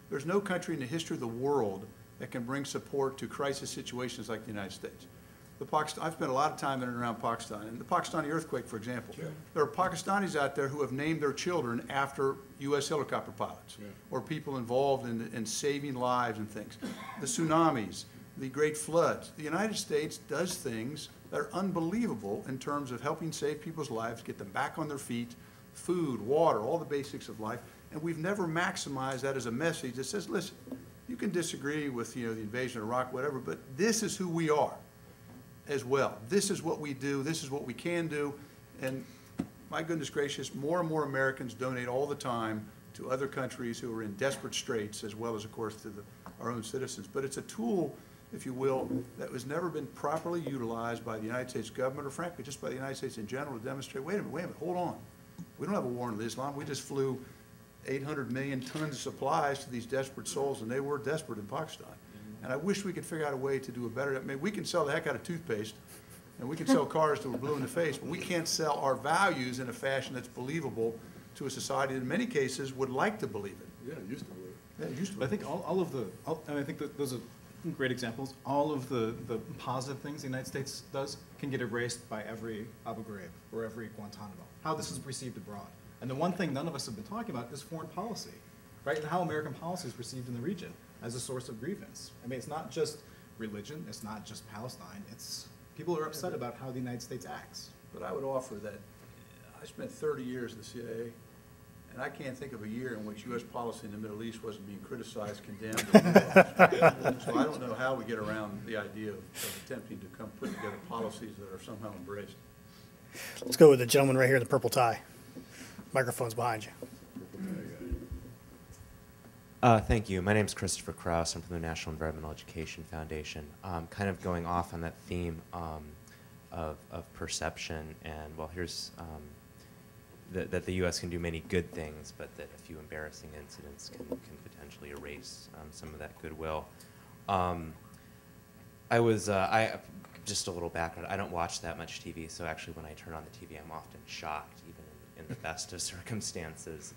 there's no country in the history of the world that can bring support to crisis situations like the United States. I've spent a lot of time in and around Pakistan, and the Pakistani earthquake, for example. Sure. There are Pakistanis out there who have named their children after U.S. helicopter pilots, or people involved in saving lives and things. The tsunamis, the great floods. The United States does things that are unbelievable in terms of helping save people's lives, get them back on their feet, food, water, all the basics of life, and we've never maximized that as a message that says, listen, you can disagree with the invasion of Iraq, whatever, but this is who we are as well. This is what we do, this is what we can do, and my goodness gracious, more and more Americans donate all the time to other countries who are in desperate straits, as well as, of course, to our own citizens. But it's a tool, if you will, that has never been properly utilized by the United States government, or frankly, just by the United States in general, to demonstrate, wait a minute, hold on. We don't have a war with Islam. We just flew 800 million tons of supplies to these desperate souls, and they were desperate in Pakistan. And I wish we could figure out a way to do a better, I mean, we can sell the heck out of toothpaste, and we can sell cars till we're blue in the face, but we can't sell our values in a fashion that's believable to a society that in many cases would like to believe it. Yeah, it used to believe it. Yeah, it used to But I believe think and I think that those are great examples. All of the positive things the United States does can get erased by every Abu Ghraib or every Guantanamo. How this is perceived abroad. And the one thing none of us have been talking about is foreign policy, right? And how American policy is perceived in the region as a source of grievance. I mean, it's not just religion, it's not just Palestine, it's people are upset about how the United States acts. But I would offer that I spent 30 years at the CIA, and I can't think of a year in which U.S. policy in the Middle East wasn't being criticized, condemned. So I don't know how we get around the idea of attempting to come put together policies that are somehow embraced. Let's go with the gentleman right here in the purple tie. Microphone's behind you. Thank you. My name is Christopher Krause. I'm from the National Environmental Education Foundation. Kind of going off on that theme of perception, and well, here's that the U.S. can do many good things, but that a few embarrassing incidents can potentially erase some of that goodwill. Just a little background. I don't watch that much TV, so actually when I turn on the TV, I'm often shocked, even in the best of circumstances.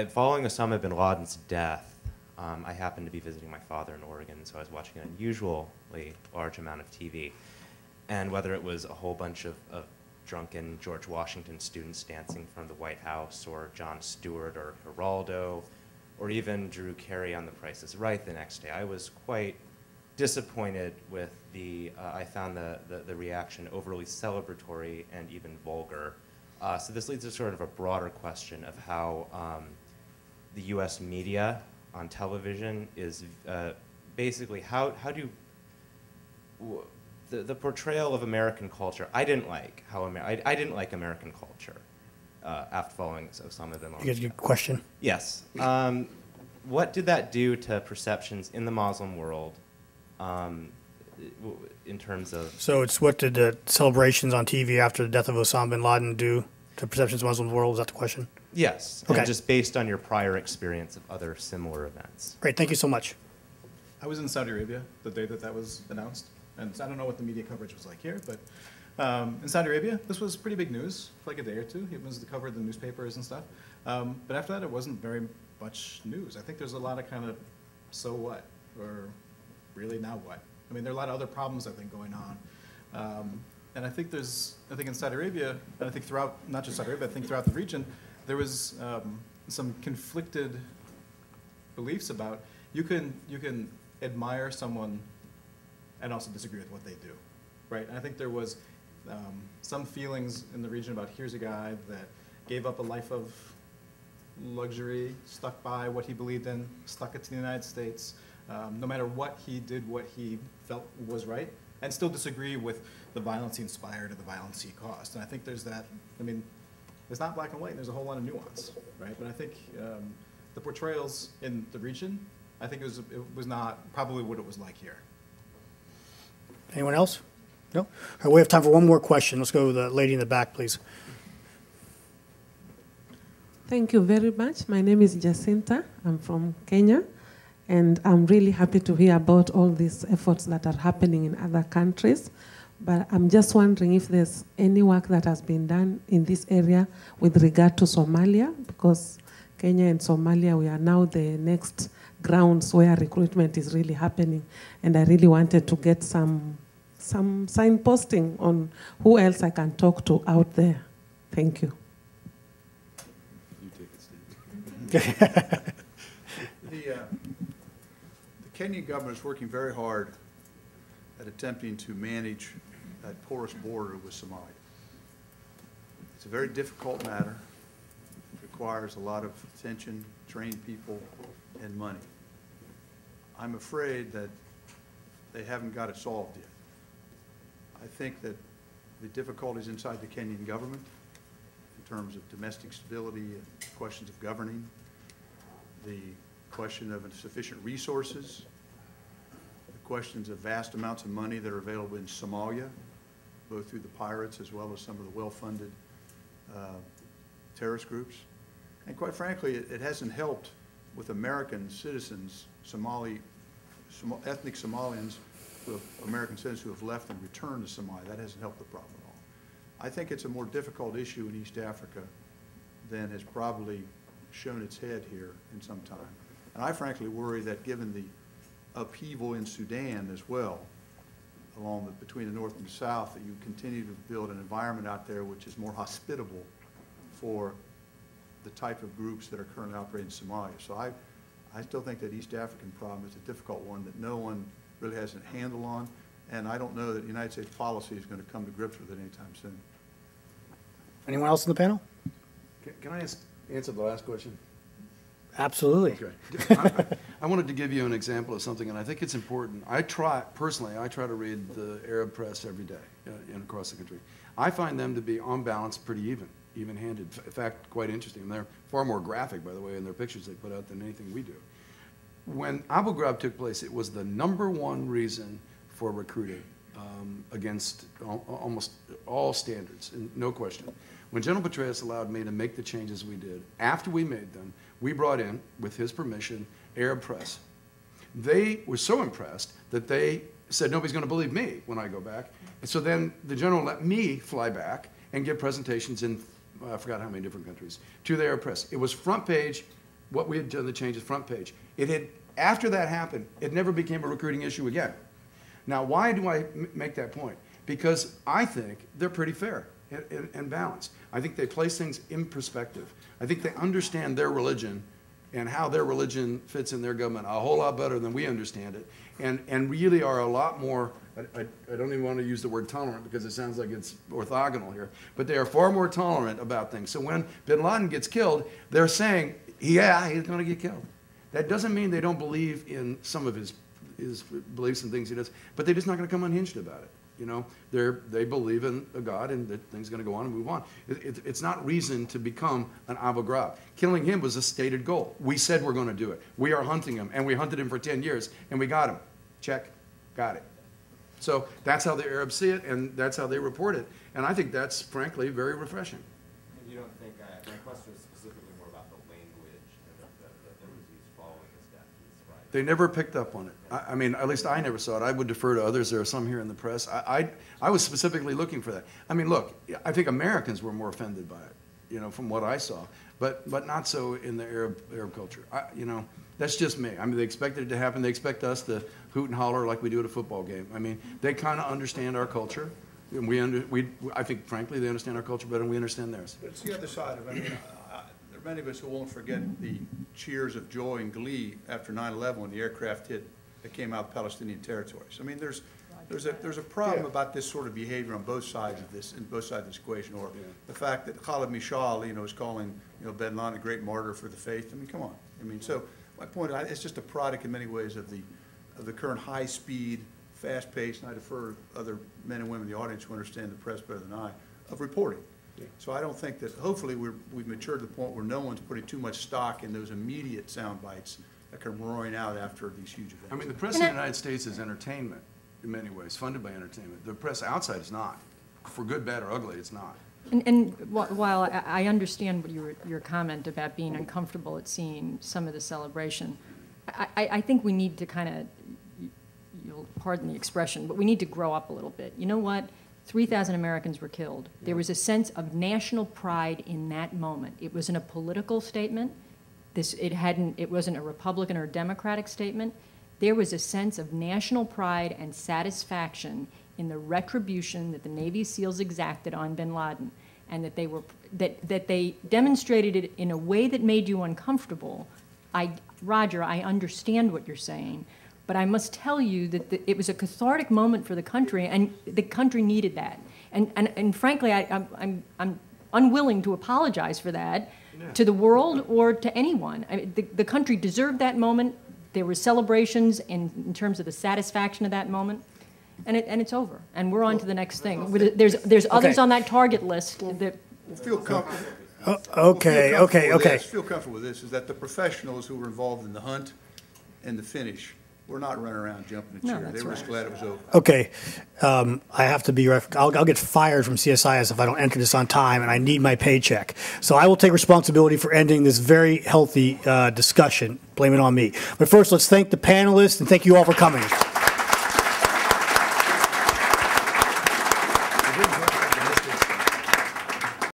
Following Osama bin Laden's death, I happened to be visiting my father in Oregon, so I was watching an unusually large amount of TV. And whether it was a whole bunch of drunken George Washington students dancing from the White House, or Jon Stewart or Geraldo, or even Drew Carey on The Price is Right the next day, I was quite disappointed with I found the reaction overly celebratory and even vulgar. So this leads to sort of a broader question of how the U.S. media on television is basically how do the portrayal of American culture. I didn't like I didn't like American culture after following Osama bin Laden. You guys get a question? Yes. What did that do to perceptions in the Muslim world? In terms of... So it's what did the celebrations on TV after the death of Osama bin Laden do to perceptions of the Muslim world? Is that the question? Yes. Okay. And just based on your prior experience of other similar events. Great. Thank you so much. I was in Saudi Arabia the day that was announced, and I don't know what the media coverage was like here, but in Saudi Arabia, this was pretty big news for like a day or two. It was the cover of the newspapers and stuff. But after that, it wasn't very much news. I think there's a lot of kind of, so what? Or really now what? I mean, there are a lot of other problems, I think, going on. And I think in Saudi Arabia, and I think throughout, not just Saudi Arabia, I think throughout the region, there was some conflicted beliefs about you can admire someone and also disagree with what they do, right? And I think there was some feelings in the region about here's a guy that gave up a life of luxury, stuck by what he believed in, stuck it to the United States, no matter what he did, what he felt was right, and still disagree with the violence he inspired or the violence he caused. And I think there's that, I mean, it's not black and white, there's a whole lot of nuance, right? But I think the portrayals in the region, I think it was not probably what it was like here. Anyone else? No? All right, we have time for one more question. Let's go with the lady in the back, please. Thank you very much. My name is Jacinta. I'm from Kenya, and I'm really happy to hear about all these efforts that are happening in other countries. But I'm just wondering if there's any work that has been done in this area with regard to Somalia, because Kenya and Somalia, we are now the next grounds where recruitment is really happening. And I really wanted to get some signposting on who else I can talk to out there. Thank you. The Kenyan government is working very hard at attempting to manage that porous border with Somalia. It's a very difficult matter. It requires a lot of attention, trained people, and money. I'm afraid that they haven't got it solved yet. I think that the difficulties inside the Kenyan government in terms of domestic stability and questions of governing, the question of sufficient resources, the questions of vast amounts of money that are available in Somalia, both through the pirates as well as some of the well-funded terrorist groups. And quite frankly, it hasn't helped with American citizens, ethnic Somalians, American citizens who have left and returned to Somalia. That hasn't helped the problem at all. I think it's a more difficult issue in East Africa than has probably shown its head here in some time. And I frankly worry that given the upheaval in Sudan as well, between the North and the South, that you continue to build an environment out there which is more hospitable for the type of groups that are currently operating in Somalia. So I still think that East African problem is a difficult one that no one really has a handle on, and I don't know that United States policy is going to come to grips with it anytime soon. Anyone else in the panel? Can I answer the last question? Absolutely. Okay. I wanted to give you an example of something, and I think it's important. Personally, I try to read the Arab press every day across the country. I find them to be, on balance, pretty even-handed. In fact, quite interesting. And they're far more graphic, by the way, in their pictures they put out than anything we do. When Abu Ghraib took place, it was the #1 reason for recruiting against almost all standards, no question. When General Petraeus allowed me to make the changes we did, after we made them, we brought in, with his permission, Arab press. They were so impressed that they said, nobody's going to believe me when I go back. And so then the general let me fly back and give presentations in, I forgot how many different countries, to the Arab press. It was front page, what we had done, the changes, front page. After that happened, it never became a recruiting issue again. Now, why do I make that point? Because I think they're pretty fair and balanced. I think they place things in perspective. I think they understand their religion and how their religion fits in their government a whole lot better than we understand it, and really are a lot more, I don't even want to use the word tolerant because it sounds like it's orthogonal here, but they are far more tolerant about things. So when bin Laden gets killed, they're saying, yeah, he's going to get killed. That doesn't mean they don't believe in some of his beliefs and things he does, but they're just not going to come unhinged about it. You know, they believe in a God and that things are going to go on and move on. It's not reason to become an Abu Ghraib. Killing him was a stated goal. We said we're going to do it. We are hunting him, and we hunted him for 10 years, and we got him. Check, got it. So that's how the Arabs see it, and that's how they report it. And I think that's, frankly, very refreshing. And you don't think, my question is specifically more about the language that was used following his death. They never picked up on it. I mean, at least I never saw it. I would defer to others. There are some here in the press. I was specifically looking for that. I mean, look, I think Americans were more offended by it, you know, from what I saw, but not so in the Arab culture. You know, that's just me. I mean, they expected it to happen. They expect us to hoot and holler like we do at a football game. I mean, they kind of understand our culture. And I think, frankly, they understand our culture better than we understand theirs. But it's the other side of it. I mean, there are many of us who won't forget the cheers of joy and glee after 9/11 when the aircraft hit that came out of Palestinian territories. I mean, there's a problem about this sort of behavior on both sides of this, equation, or the fact that Khalid Mishal, is calling, Ben Laden a great martyr for the faith. I mean, come on. I mean, so my point, it's just a product in many ways of the current high-speed, fast-paced, and I defer other men and women in the audience who understand the press better than I, of reporting. Yeah. So I don't think that, hopefully we've matured to the point where no one's putting too much stock in those immediate sound bites that come roaring out after these huge events. I mean, the press in the United States is entertainment in many ways, funded by entertainment. The press outside is not. For good, bad, or ugly, it's not. And while I understand what your comment about being uncomfortable at seeing some of the celebration, I think we need to kind of, you'll pardon the expression, but we need to grow up a little bit. You know what? 3,000 Americans were killed. There was a sense of national pride in that moment. It wasn't a political statement. It wasn't a Republican or Democratic statement. There was a sense of national pride and satisfaction in the retribution that the Navy SEALs exacted on bin Laden, and that they demonstrated it in a way that made you uncomfortable. Roger, I understand what you're saying, but I must tell you that it was a cathartic moment for the country, and the country needed that. And frankly, I'm unwilling to apologize for that to the world or to anyone. I mean, the country deserved that moment. There were celebrations in terms of the satisfaction of that moment, and it's over. And we're on to the next thing. There's others on that target list that feel comfortable. Okay. Feel comfortable with this, is that the professionals who were involved in the hunt and the finish were not running around jumping a chair. They were just glad it was over. Okay, I have to be, I'll get fired from CSIS if I don't enter this on time, and I need my paycheck. So I will take responsibility for ending this very healthy discussion. Blame it on me. But first, let's thank the panelists, and thank you all for coming.